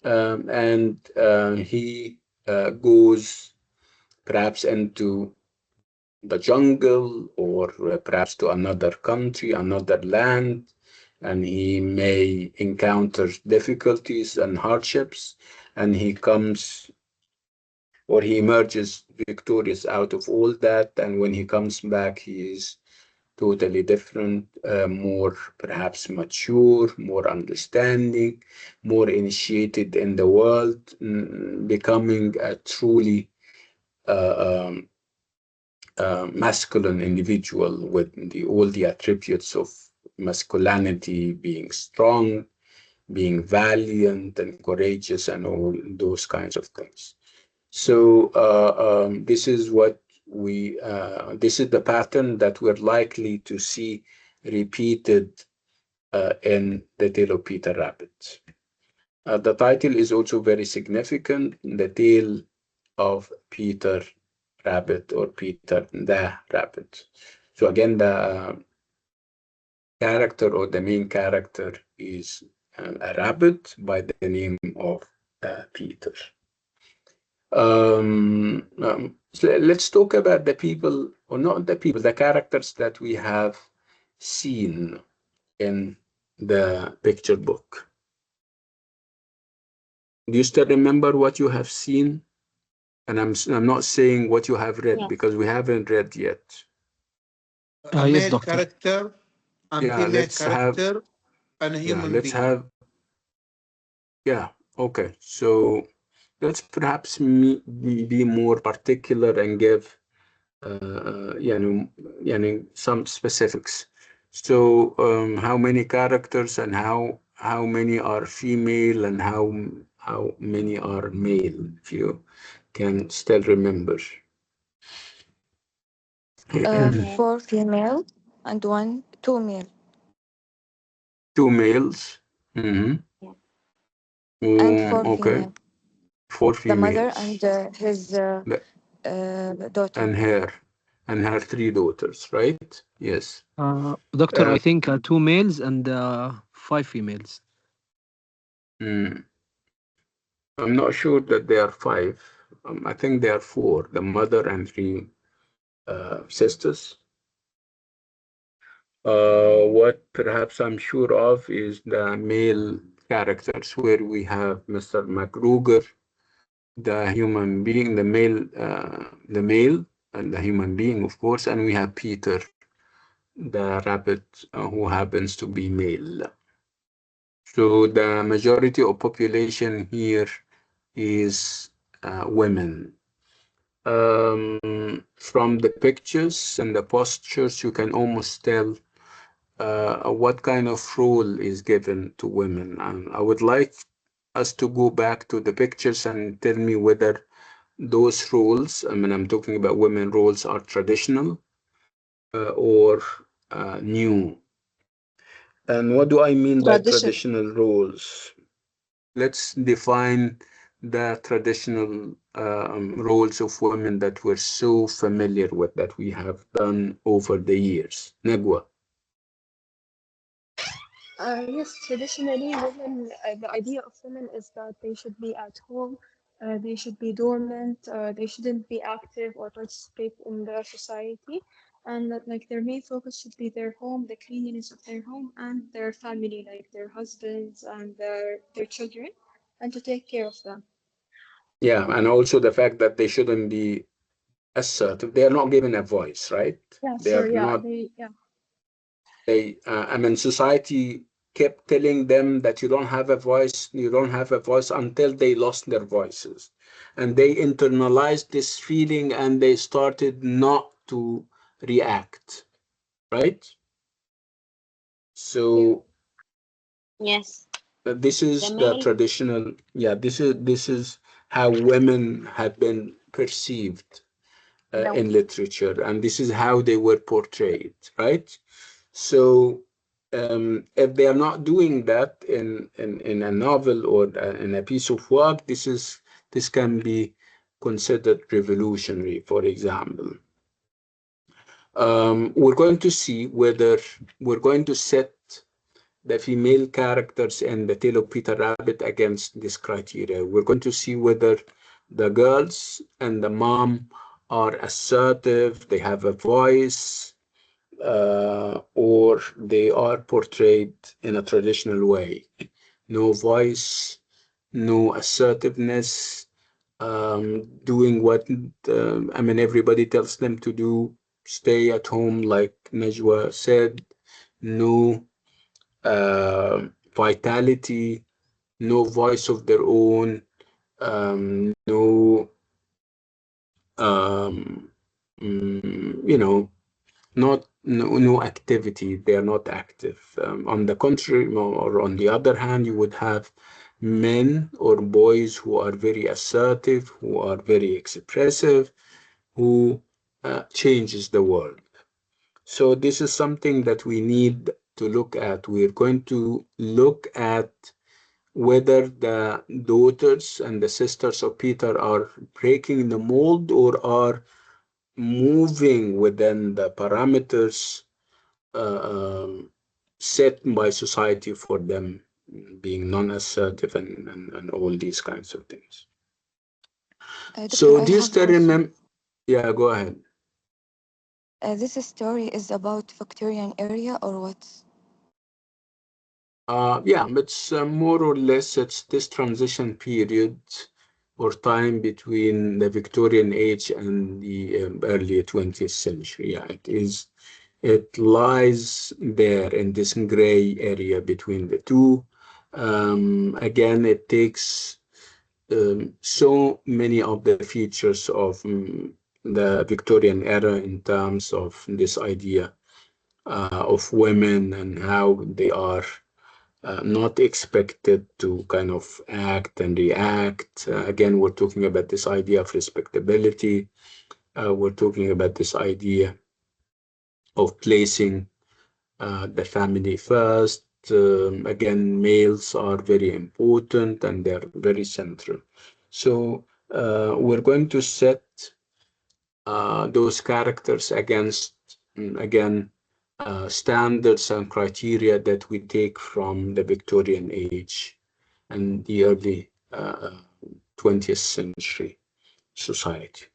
and he goes perhaps into the jungle or perhaps to another country, another land, and he may encounter difficulties and hardships, and he comes or he emerges victorious out of all that. And when he comes back, he is totally different, more perhaps mature, more understanding, more initiated in the world, becoming a truly um, masculine individual with all the attributes of masculinity, being strong, being valiant and courageous, and all those kinds of things. So this is what this is the pattern that we're likely to see repeated in the tale of Peter Rabbit. The title is also very significant, the tale of Peter Rabbit or Peter the Rabbit. So again, the character or the main character is a rabbit by the name of Peter. So let's talk about the people, or not the people, the characters that we have seen in the picture book. Do you still remember what you have seen? And I'm not saying what you have read Yes. because we haven't read yet. A Yes, male doctor. character, a Yeah, female let's have, character, and a yeah, human let's being. have, yeah, okay. So let's perhaps be more particular and give some specifics. So how many characters and how many are female and how many are male, if you can still remember. Okay. 4 female and two male. Two males. Mm-hmm. Yeah. And four Okay. female. Four The mother and females. his The- daughter. and her three daughters, right? Yes. Doctor, Uh, I think two males and five females. mm, I'm not sure that they are five. I think they are four, the mother and three sisters. What perhaps I'm sure of is the male characters, where we have Mr. McGruger, the human being, the male, and the human being, of course, and we have Peter, the rabbit, who happens to be male. So the majority of population here is women. From the pictures and the postures, you can almost tell what kind of role is given to women. And I would like us to go back to the pictures and tell me whether those roles, I mean, I'm talking about women roles, are traditional or new. And what do I mean by Tradition. traditional roles? Let's define the traditional roles of women that we're so familiar with, that we have done over the years. Negwa. Yes, traditionally, women, the idea of women is that they should be at home, they should be dormant, they shouldn't be active or participate in their society, and that like their main focus should be their home, the cleanliness of their home, and their family, like their husbands and their children, and to take care of them. Yeah, and also the fact that they shouldn't be assertive. They are not given a voice, right? Yeah, They so are yeah, not, I mean, society kept telling them that you don't have a voice, you don't have a voice, until they lost their voices. And they internalized this feeling and they started not to react, right? yeah, So Yes. this The is the male. traditional, yeah, this is how women have been perceived The, in literature, and this is how they were portrayed, right? So if they are not doing that in a novel or in a piece of work, this can be considered revolutionary, for example. We're going to see whether we're going to set the female characters in the Tale of Peter Rabbit against this criteria. We're going to see whether the girls and the mom are assertive, they have a voice, or they are portrayed in a traditional way. No voice, no assertiveness, doing what I mean, everybody tells them to do, stay at home, like Najwa said, no vitality, no voice of their own, no, um, you know, no activity. They are not active. On the contrary, or on the other hand, you would have men or boys who are very assertive, who are very expressive, who changes the world. So this is something that we need to look at. We're going to look at whether the daughters and the sisters of Peter are breaking the mold or are moving within the parameters uh, um, set by society for them, being non-assertive and all these kinds of things. Doctor, So I have just a to question. remember, yeah, go ahead. This story is about Victorian area or what? Yeah, it's more or less it's this transition period or time between the Victorian age and the early 20th century. Yeah, it is. It lies there in this gray area between the two. Again, it takes so many of the features of the Victorian era in terms of this idea of women and how they are not expected to kind of act and react. Again, we're talking about this idea of respectability. We're talking about this idea of placing the family first. Again, males are very important and they're very central. So we're going to set those characters against, again, standards and criteria that we take from the Victorian age and the early 20th century society.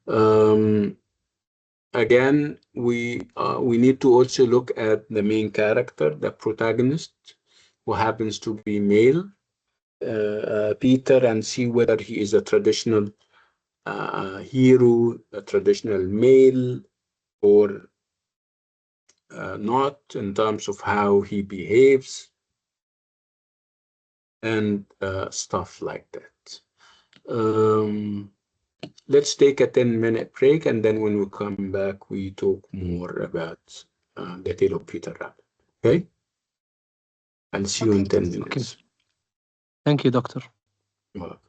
Um, Again, we need to also look at the main character, the protagonist, who happens to be male, Peter, and see whether he is a traditional hero, a traditional male, or not in terms of how he behaves and stuff like that. Um, let's take a 10-minute break, and then when we come back, we talk more about the tale of Peter Rabbit. Okay? I'll see you in Okay. 10 Okay. minutes. Thank you, doctor. Well,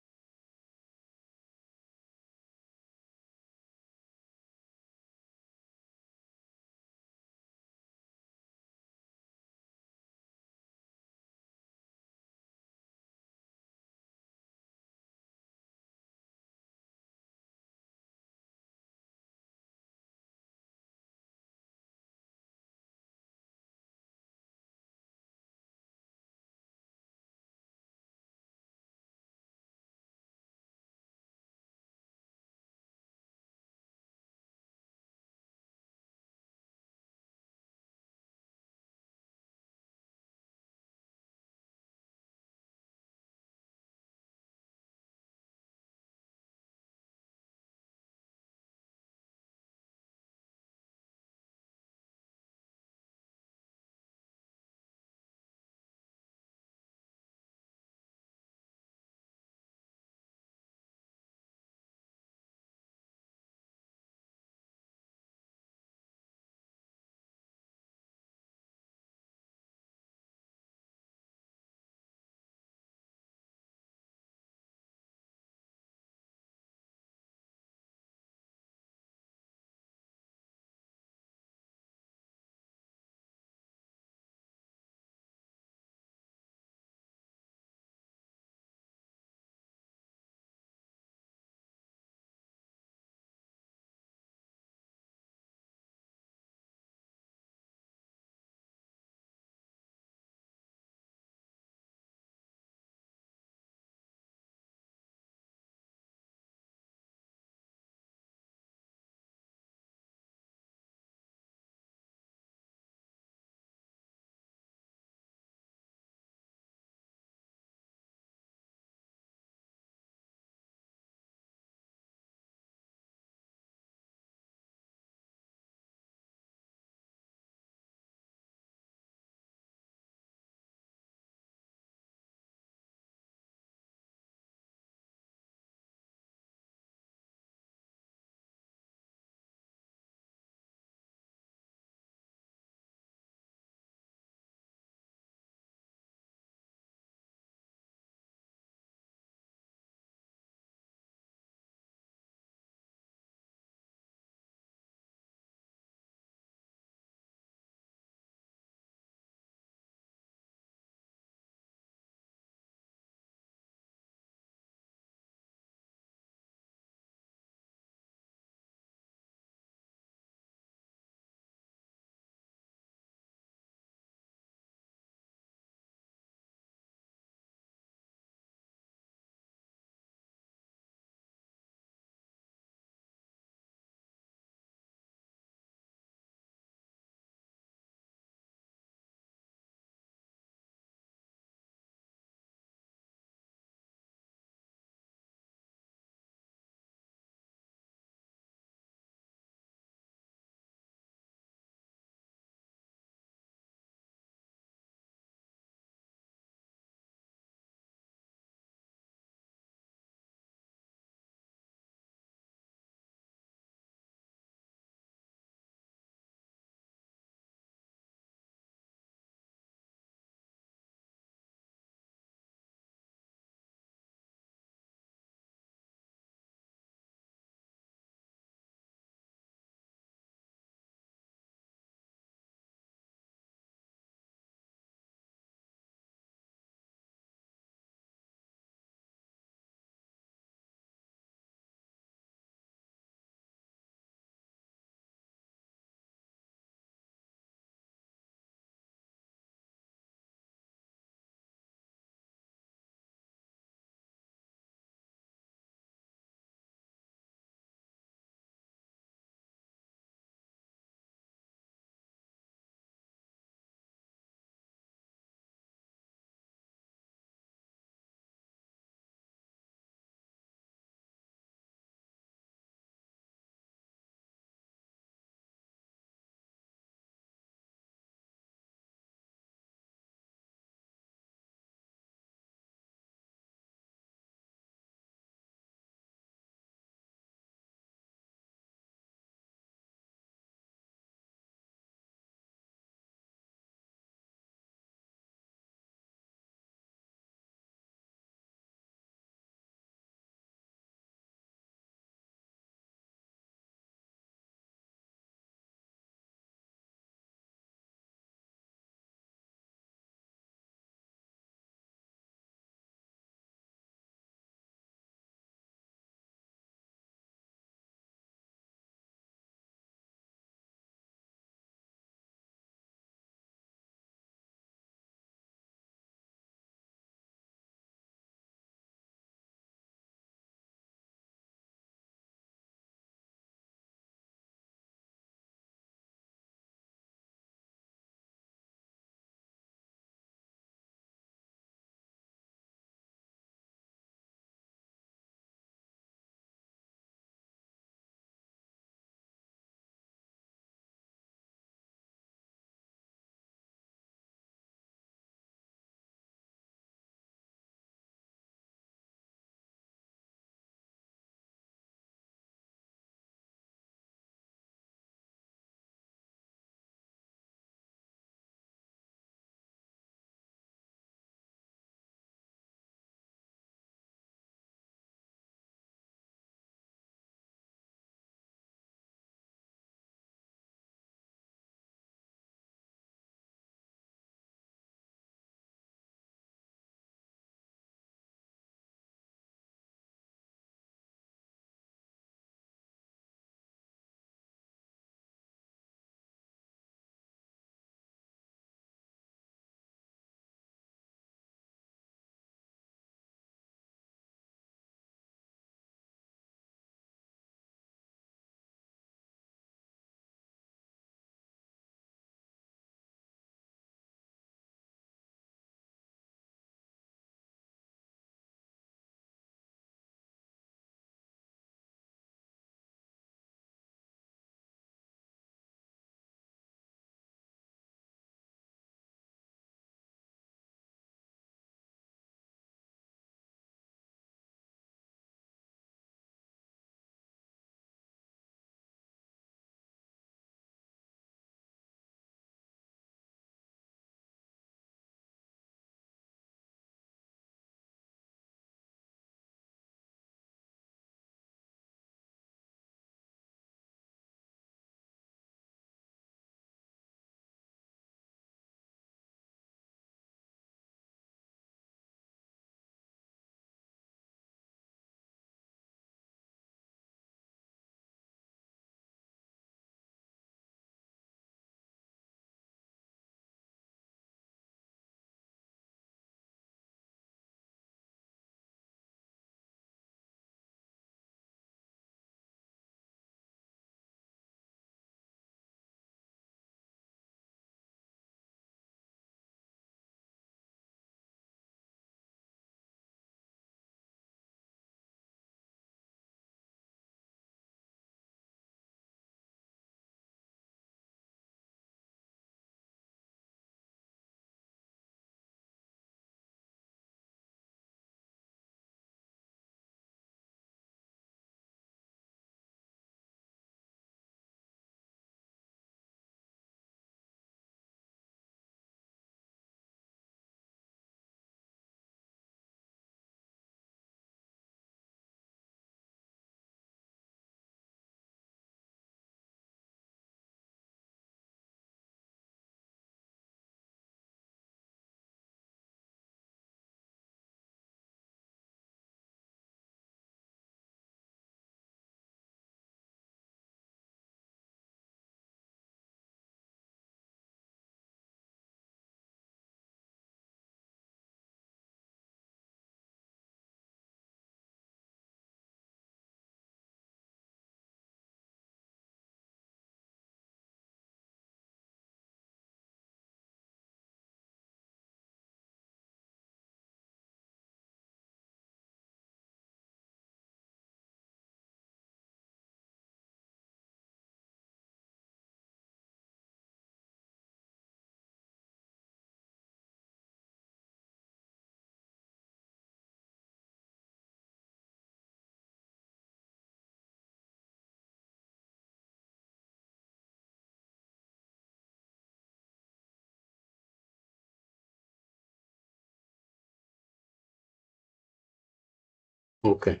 Okay.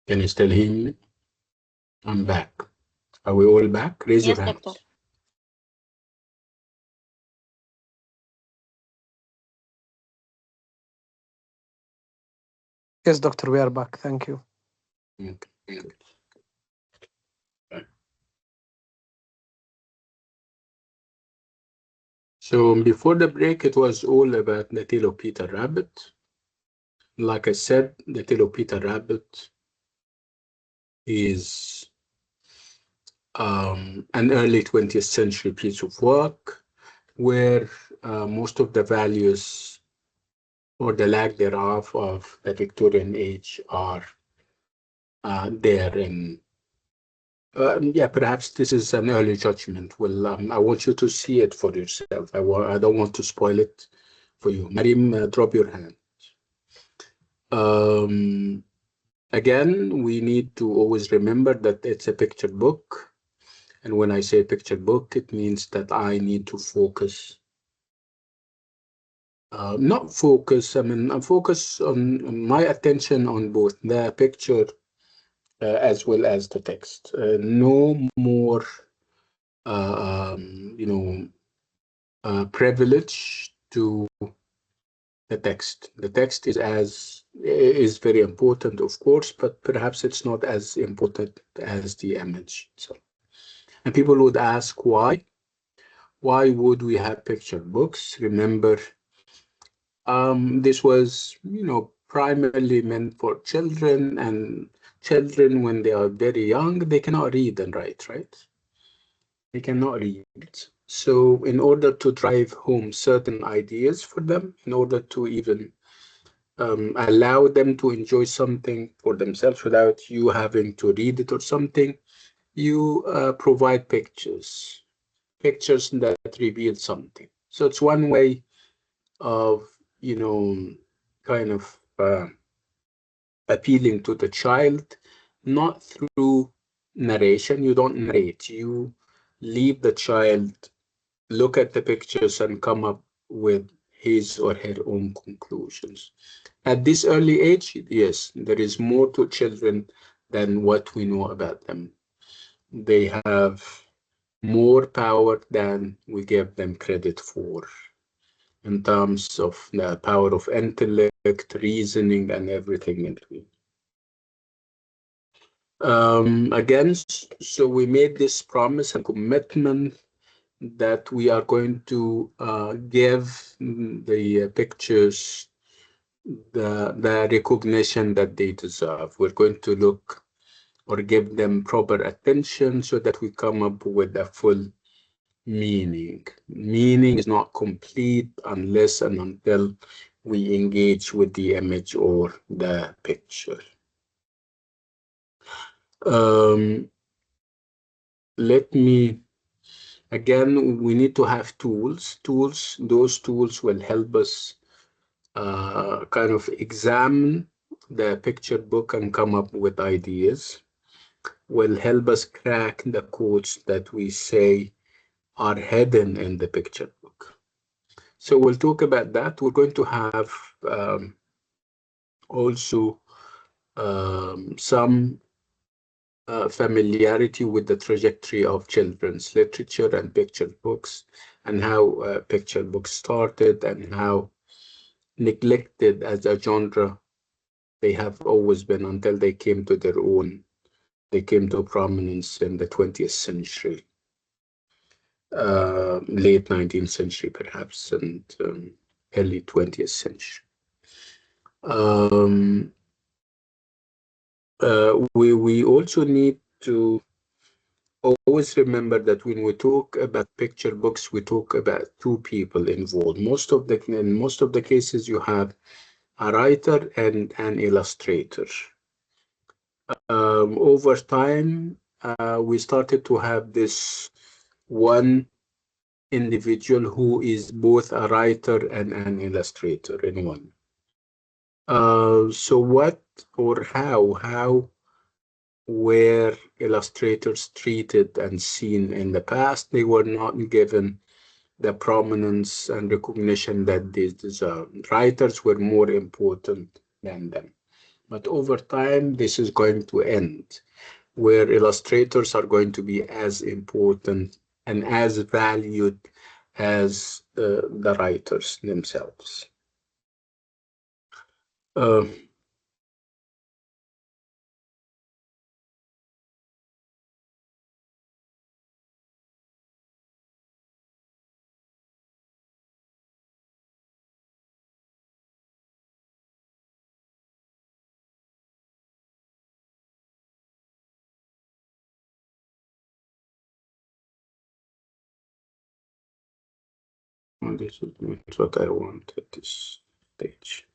Can you still hear me? I'm back. Are we all back? Raise your Yes, doctor. hands. Yes, doctor, we are back. Thank you. Okay. So before the break, it was all about the Tale of Peter Rabbit. Like I said, the Tale of Peter Rabbit is an early 20th century piece of work where most of the values or the lack thereof of the Victorian age are there. And yeah, perhaps this is an early judgment. Well, I want you to see it for yourself. I don't want to spoil it for you. Marim, drop your hand. Um, Again, we need to always remember that it's a picture book. And when I say picture book, it means that I need to focus. Not focus, I mean, I focus on my attention on both the picture as well as the text. No more, privilege to the text. The text is very important, of course, but perhaps it's not as important as the image. So, and people would ask why. Why would we have picture books? Remember, this was, primarily meant for children, and children, when they are very young, they cannot read and write, right? They cannot read. So, in order to drive home certain ideas for them, in order to even allow them to enjoy something for themselves without you having to read it or something, you provide pictures that reveal something. So it's one way of, kind of appealing to the child, not through narration. You don't narrate, you leave the child look at the pictures and come up with his or her own conclusions. At this early age, yes, there is more to children than what we know about them. They have more power than we give them credit for in terms of the power of intellect, reasoning, and everything in between. Again, so we made this promise and commitment that we are going to give the pictures the recognition that they deserve. We're going to look or give them proper attention so that we come up with a full meaning. Meaning is not complete unless and until we engage with the image or the picture. Let me, again, we need to have tools. Those tools will help us kind of examine the picture book and come up with ideas, will help us crack the codes that we say are hidden in the picture book. So we'll talk about that. We're going to have also some familiarity with the trajectory of children's literature and picture books, and how picture books started and how neglected as a genre they have always been until they came to their own. They came to prominence in the 20th century, late 19th century perhaps, and early 20th century. We also need to always remember that when we talk about picture books, we talk about two people involved. In most of the cases, you have a writer and an illustrator. Over time, we started to have this one individual who is both a writer and an illustrator in one. So what or how were illustrators treated and seen in the past? They were not given the prominence and recognition that they deserved. Writers were more important than them. But over time, this is going to end, where illustrators are going to be as important and as valued as the writers themselves. Uh, this is not what I want at this stage.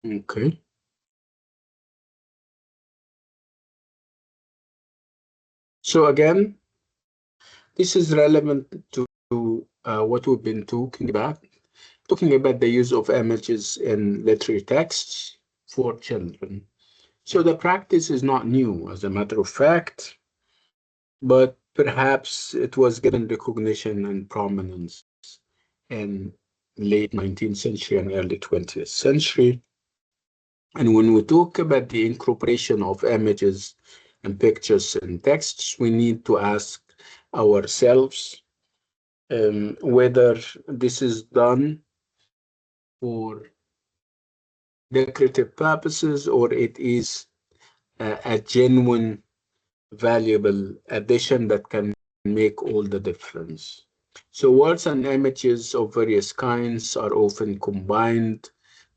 Okay. So again, this is relevant to what we've been talking about the use of images in literary texts for children. So the practice is not new, as a matter of fact, but perhaps it was given recognition and prominence in late 19th century and early 20th century. And when we talk about the incorporation of images and pictures and texts, we need to ask ourselves whether this is done for decorative purposes or it is a genuine, valuable addition that can make all the difference. So words and images of various kinds are often combined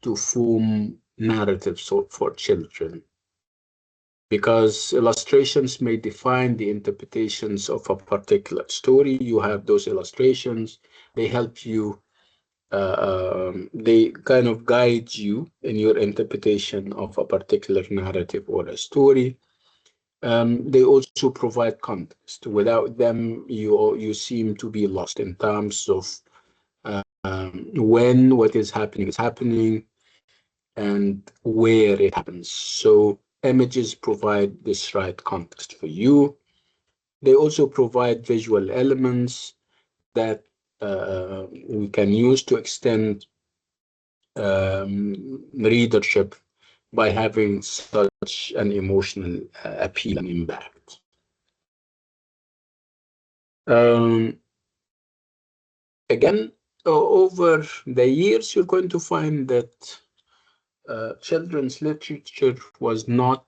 to form narratives for children, because illustrations may define the interpretations of a particular story. You have those illustrations, they help you, they kind of guide you in your interpretation of a particular narrative or a story. They also provide context. Without them, you seem to be lost in terms of when what is happening, and where it happens. So images provide this right context for you. They also provide visual elements that we can use to extend readership by having such an emotional appeal and impact. Um, Again, over the years, you're going to find that children's literature was not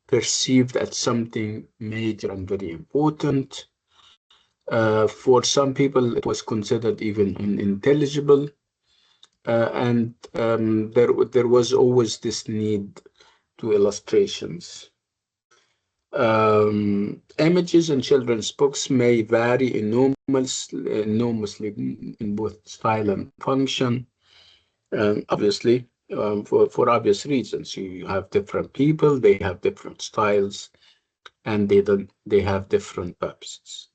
perceived as something major and very important. For some people, it was considered even unintelligible. And there was always this need to illustrations. Images in children's books may vary enormously in both style and function. Obviously, for obvious reasons, you have different people, they have different styles, and they have different purposes.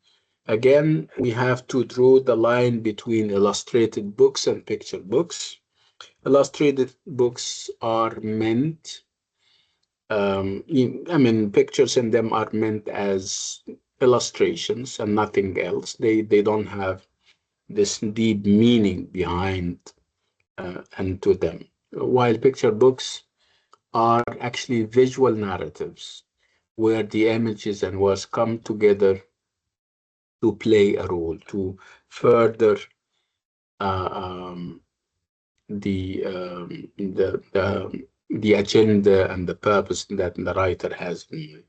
Again, we have to draw the line between illustrated books and picture books. Illustrated books are meant, I mean, pictures in them are meant as illustrations and nothing else. They don't have this deep meaning behind and to them. While picture books are actually visual narratives where the images and words come together to play a role, to further uh, um, the agenda and the purpose that the writer has in mind.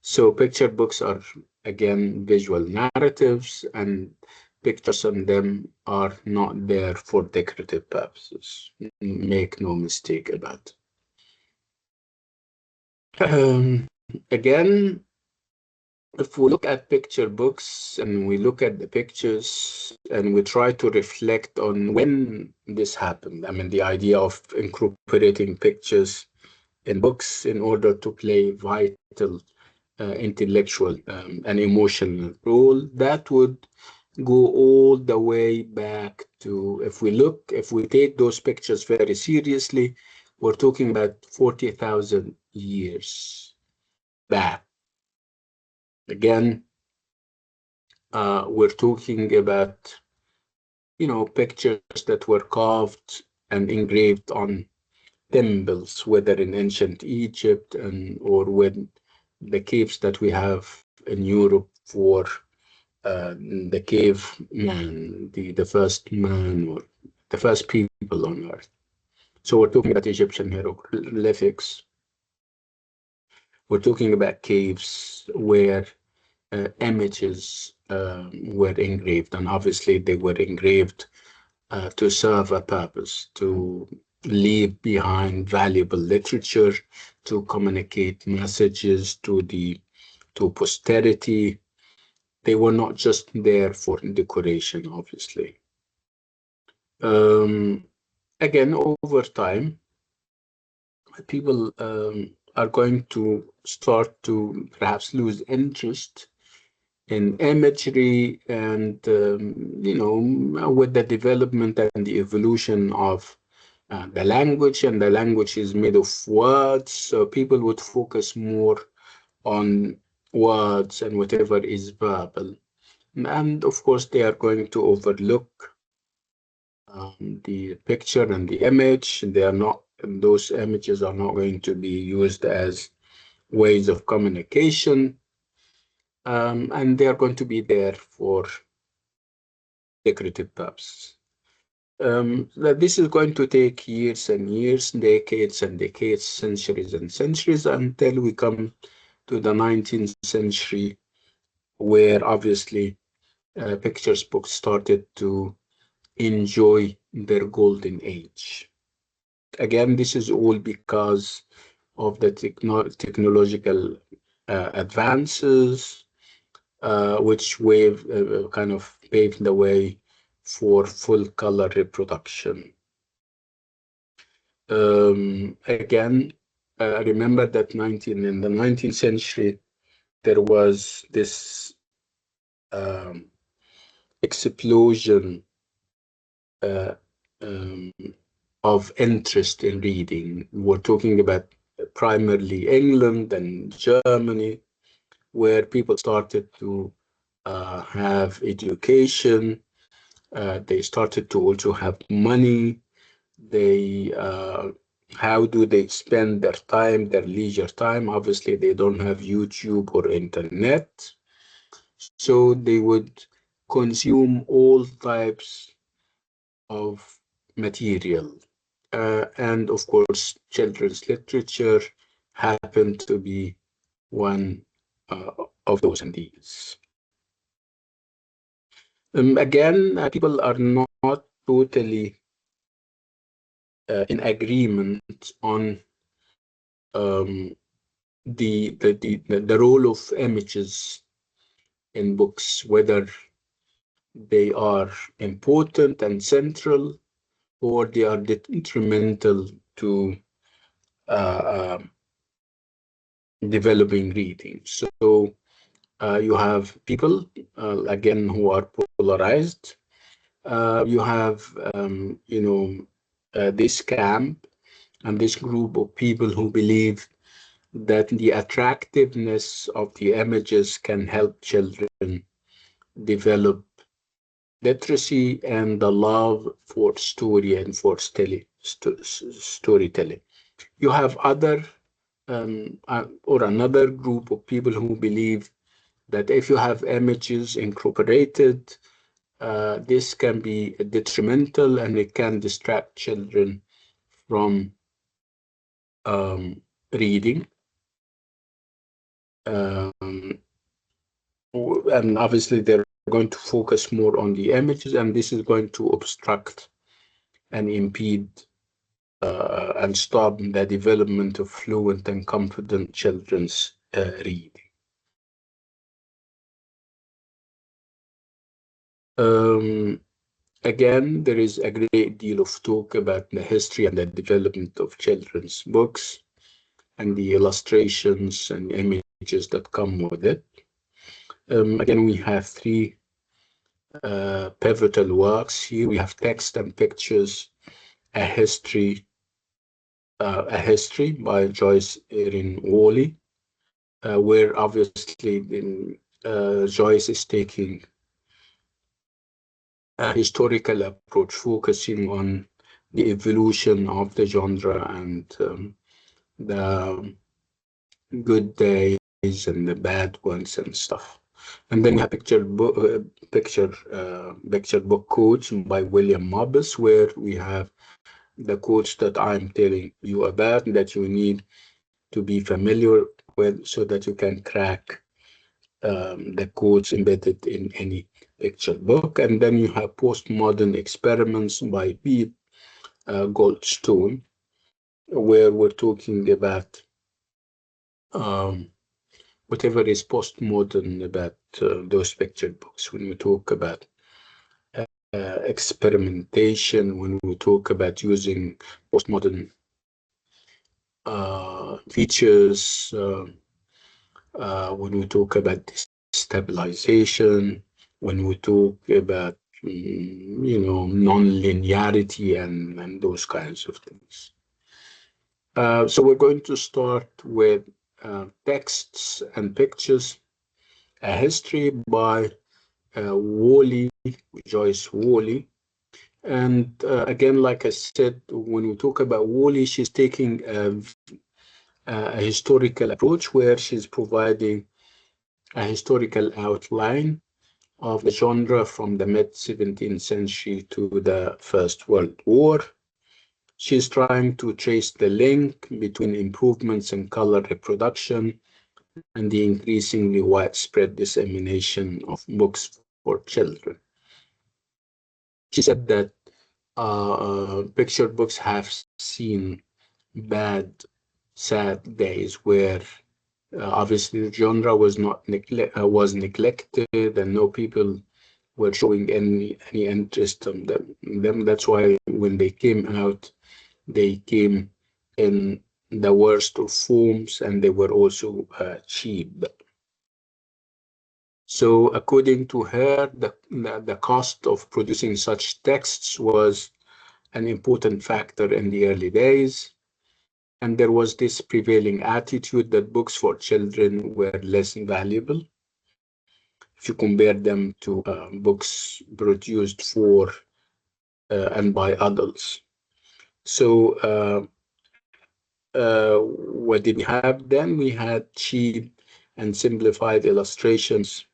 So picture books are again visual narratives, and pictures on them are not there for decorative purposes. Make no mistake about it. Again, if we look at picture books and we look at the pictures and we try to reflect on when this happened, I mean, the idea of incorporating pictures in books in order to play vital intellectual and emotional role, that would go all the way back to, if we take those pictures very seriously, we're talking about 40,000 years back. Again, we're talking about, pictures that were carved and engraved on temples, whether in ancient Egypt or when the caves that we have in Europe for the caveman, the first man or the first people on earth. So we're talking about Egyptian hieroglyphics. We're talking about caves where images were engraved, and obviously they were engraved to serve a purpose, to leave behind valuable literature, to communicate messages to posterity. They were not just there for decoration, obviously. Again, over time, people are going to start to perhaps lose interest in imagery and, with the development and the evolution of the language, and the language is made of words, so people would focus more on words and whatever is verbal. And of course, they are going to overlook the picture and the image. They are not, those images are not going to be used as ways of communication, and they are going to be there for decorative purposes. That this is going to take years and years, decades and decades, centuries and centuries, until we come to the 19th century, where obviously pictures books started to enjoy their golden age. Again, this is all because of the technological advances, which kind of paved the way for full color reproduction. Again, remember that in the 19th century, there was this explosion uh, um, of interest in reading. We're talking about primarily England and Germany, where people started to have education. They started to also have money. They how do they spend their time, their leisure time? Obviously, they don't have YouTube or internet, so they would consume all types of material. And of course, children's literature happened to be one of those and these. Again, people are not totally in agreement on um, the role of images in books, whether they are important and central or they are detrimental to uh, developing reading. So you have people, again, who are polarized. You have, this camp and this group of people who believe that the attractiveness of the images can help children develop literacy and the love for story and for storytelling. You have other or another group of people who believe that if you have images incorporated, this can be detrimental and it can distract children from reading. Um, and obviously, they're going to focus more on the images, and this is going to obstruct and impede and stop the development of fluent and confident children's reading. Again, there is a great deal of talk about the history and the development of children's books and the illustrations and images that come with it. Again, we have three pivotal works here. We have Text and Pictures, A History A History by Joyce Erin Woolley, where obviously Joyce is taking a historical approach, focusing on the evolution of the genre and the good days and the bad ones and stuff. And then we have picture book quotes by William Mobbs, where we have the quotes that I'm telling you about that you need to be familiar with so that you can crack the quotes embedded in any picture book. And then you have postmodern experiments by Pete Goldstone, where we're talking about um, whatever is postmodern about those picture books. When we talk about experimentation, when we talk about using postmodern features, when we talk about stabilization, when we talk about non-linearity and those kinds of things. So we're going to start with texts and pictures, a history by Woolley, Joyce Woolley. And again, like I said, when we talk about Woolley, she's taking a historical approach where she's providing a historical outline of the genre from the mid-17th century to the First World War. She's trying to trace the link between improvements in color reproduction and the increasingly widespread dissemination of books for children. She said that picture books have seen bad, sad days where obviously the genre was neglected and no people were showing any interest in them. That's why when they came out, they came in the worst of forms and they were also cheap. So according to her, the cost of producing such texts was an important factor in the early days. And there was this prevailing attitude that books for children were less valuable if you compare them to books produced for and by adults. So what did we have then? We had cheap and simplified illustrations,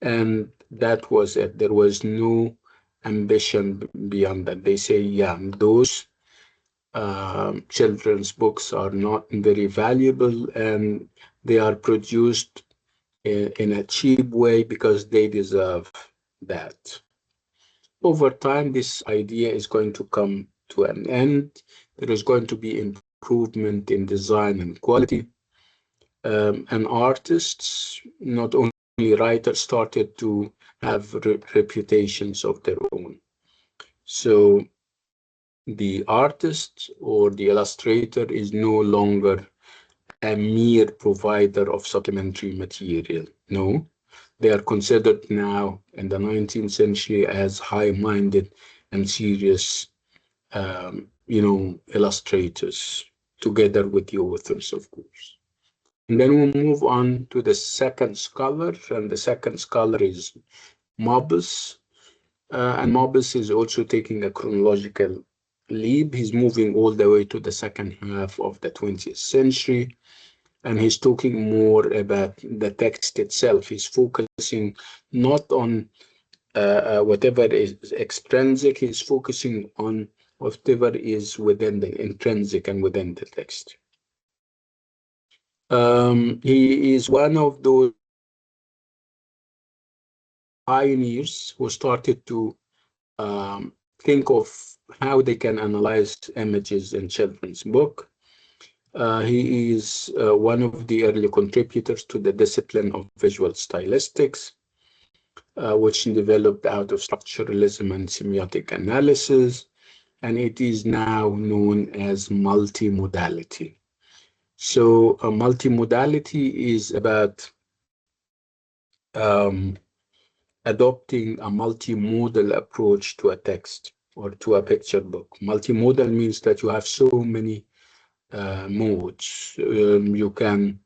and that was it. There was no ambition beyond that. They say, yeah, those children's books are not very valuable and they are produced in a cheap way because they deserve that. Over time, this idea is going to come to an end. There is going to be improvement in design and quality. And artists, not only writers, started to have reputations of their own. So the artist or the illustrator is no longer a mere provider of supplementary material. No, they are considered now in the 19th century as high-minded and serious, illustrators, together with the authors, of course. And then we'll move on to the second scholar, and the second scholar is Mobbs. And Mobbs is also taking a chronological leap. He's moving all the way to the second half of the 20th century. And he's talking more about the text itself. He's focusing not on whatever is extrinsic, he's focusing on whatever is within the intrinsic and within the text. He is one of those pioneers who started to think of how they can analyze images in children's book. He is one of the early contributors to the discipline of visual stylistics, which developed out of structuralism and semiotic analysis, and it is now known as multimodality. So multimodality is about adopting a multimodal approach to a text. or to a picture book. Multimodal means that you have so many modes. You can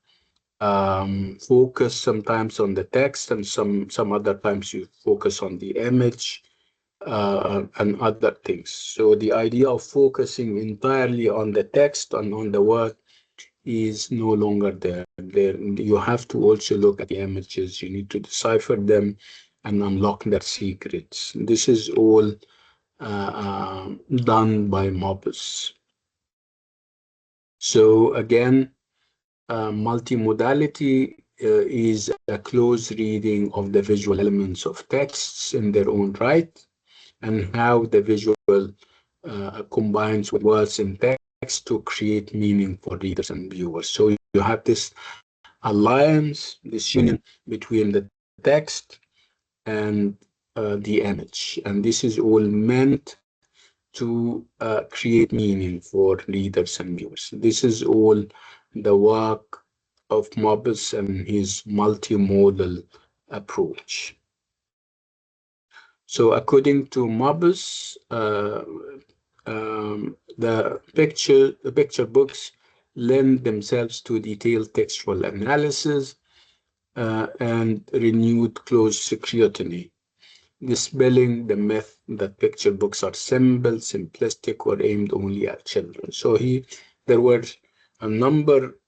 focus sometimes on the text, and some other times you focus on the image and other things. So the idea of focusing entirely on the text and on the word is no longer there. You have to also look at the images. You need to decipher them and unlock their secrets. This is all done by mobs. So again, multimodality is a close reading of the visual elements of texts in their own right, and how the visual combines with words in text to create meaning for readers and viewers. So you have this alliance, this union between the text and the image. And this is all meant to create meaning for readers and viewers. This is all the work of Mobius and his multimodal approach. So according to Mobius, the picture books lend themselves to detailed textual analysis and renewed close scrutiny, dispelling the myth that picture books are simple, simplistic, or aimed only at children. So there were a number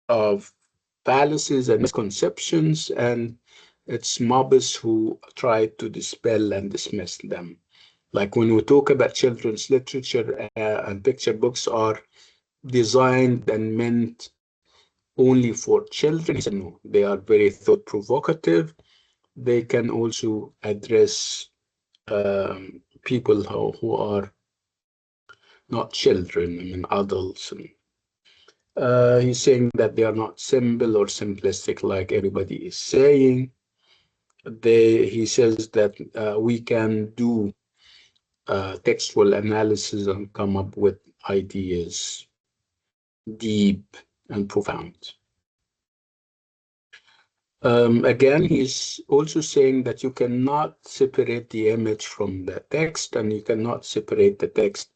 of fallacies and misconceptions, and it's Mobius who tried to dispel and dismiss them. Like when we talk about children's literature and picture books are designed and meant only for children, he said no, they are very thought provocative. They can also address people who are not children, I mean adults. And, he's saying that they are not simple or simplistic like everybody is saying. He says that we can do textual analysis and come up with ideas deep and profound. Again, he's also saying that you cannot separate the image from the text, and you cannot separate the text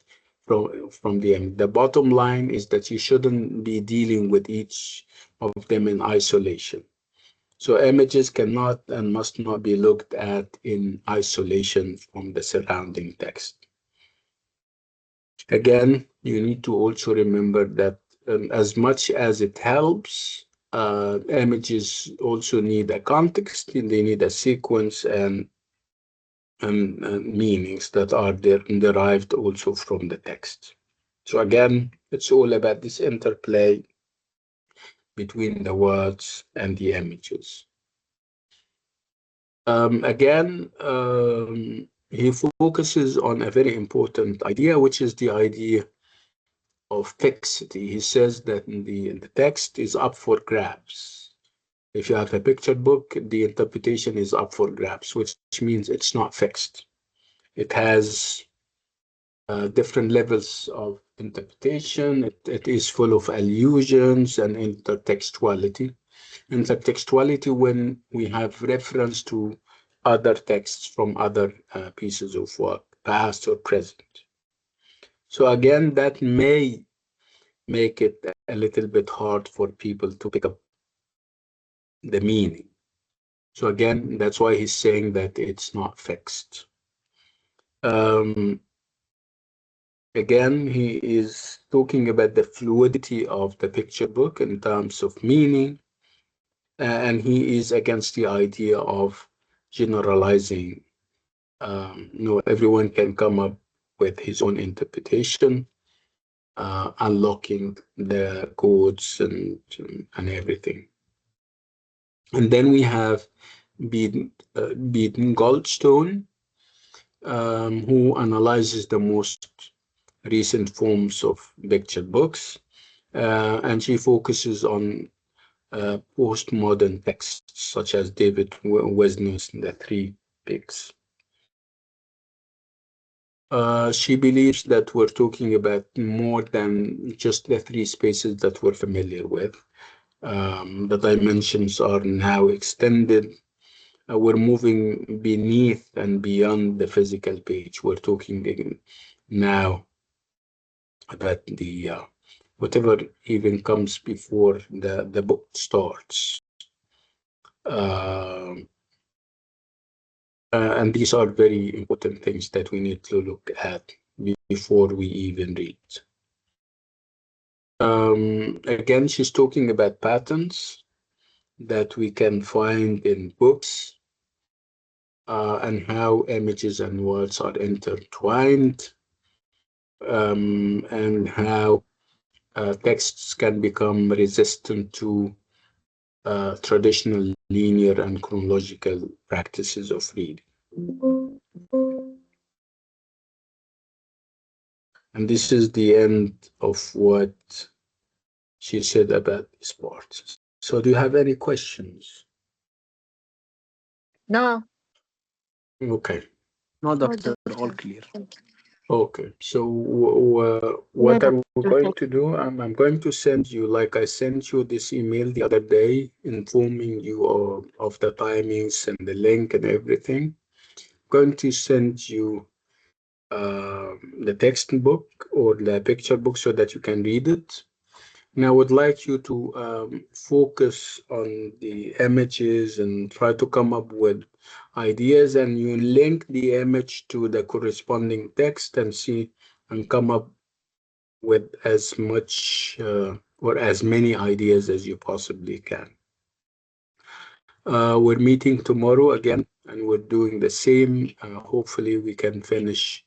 from the image. The bottom line is that you shouldn't be dealing with each of them in isolation. So images cannot and must not be looked at in isolation from the surrounding text. Again, you need to also remember that as much as it helps, images also need a context, and they need a sequence and meanings that are derived also from the text. So again, it's all about this interplay between the words and the images. Again, he focuses on a very important idea, which is the idea of fixity. He says that the text is up for grabs. If you have a picture book, the interpretation is up for grabs, which means it's not fixed. It has different levels of interpretation. It is full of allusions and intertextuality. Intertextuality when we have reference to other texts from other pieces of work, past or present. So again, that may make it a little bit hard for people to pick up the meaning. So again, that's why he's saying that it's not fixed. Again, he is talking about the fluidity of the picture book in terms of meaning, and he is against the idea of generalizing. Everyone can come up with his own interpretation, unlocking the codes and everything. And then we have Beaton Goldstone, who analyzes the most recent forms of picture books, and she focuses on postmodern texts such as David Wisner's The Three Pigs. She believes that we're talking about more than just the three spaces that we're familiar with. The dimensions are now extended we're moving beneath and beyond the physical page. We're talking now about the whatever even comes before the book starts. Um, and these are very important things that we need to look at before we even read. Again, she's talking about patterns that we can find in books and how images and words are intertwined, and how texts can become resistant to traditional linear and chronological practices of reading. And this is the end of what she said about this part. So, do you have any questions? No. Okay. No, No, doctor, all doctor. clear. Thank you. Okay. So, Yeah, what I'm doctor, going thank to do, I'm going to send you, like I sent you this email the other day, informing you of the timings and the link and everything. I'm going to send you the textbook or the picture book so that you can read it. And I would like you to focus on the images and try to come up with ideas, and you link the image to the corresponding text and see and come up with as much or as many ideas as you possibly can. We're meeting tomorrow again, and we're doing the same. Hopefully, we can finish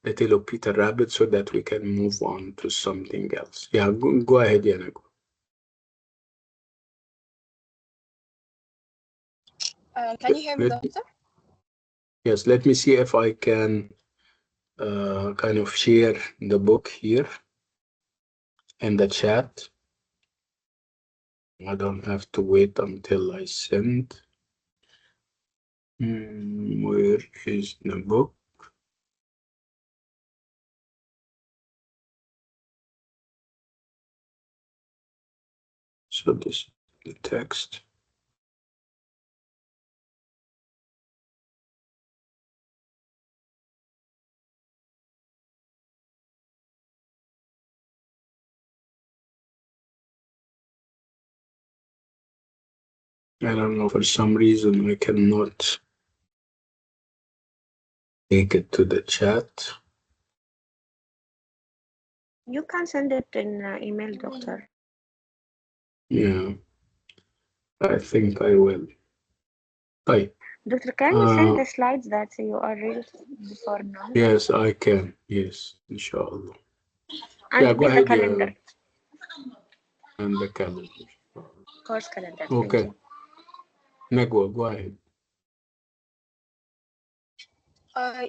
the tale of Peter Rabbit so that we can move on to something else. Yeah, go ahead, Yanago. Can you hear me, Let, doctor? yes, let me see if I can kind of share the book here in the chat. I don't have to wait until I send. Where is the book? So this is the text. I don't know, for some reason I cannot take it to the chat. You can send it in email, doctor. Yeah, I think I will. Hi. Doctor, can you send the slides that you are ready before now? Yes, I can. Yes, inshallah. Yeah, And go please the ahead, calendar. and the calendar. Course calendar. Thank Okay, you. Nagwa, go ahead.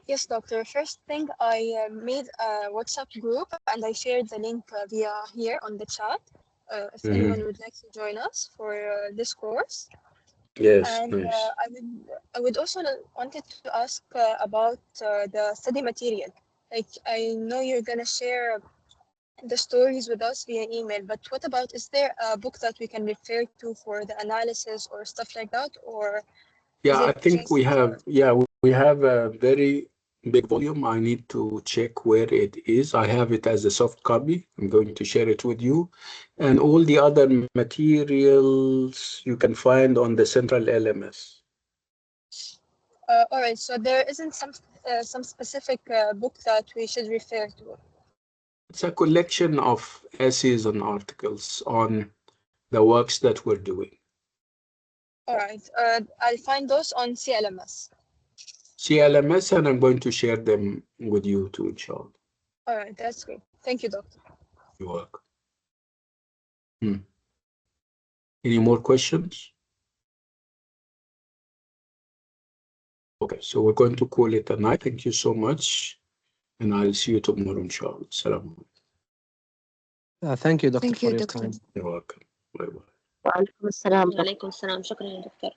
Yes, doctor. First thing, I made a WhatsApp group and I shared the link via here on the chat. If anyone would like to join us for this course. Yes, And nice. I would also wanted to ask about the study material. Like I know you're gonna share the stories with us via email, but what about, is there a book that we can refer to for the analysis or stuff like that, or is Yeah, I it think just we have a very big volume. I need to check where it is. I have it as a soft copy. I'm going to share it with you. And all the other materials you can find on the central LMS. all right? So there isn't some specific book that we should refer to. It's a collection of essays and articles on the works that we're doing. All right, I'll find those on CLMS. CLMS, and I'm going to share them with you too, inshallah. All right, that's great. Thank you, doctor. You're welcome. Any more questions? Okay, so we're going to call it a night. Thank you so much. And I'll see you tomorrow, inshallah. Assalamu alaikum. Thank you, doctor, Thank for you, your doctor. time. You're welcome. Bye bye. وعليكم السلام. وعليكم السلام. شكرا يا دكتور.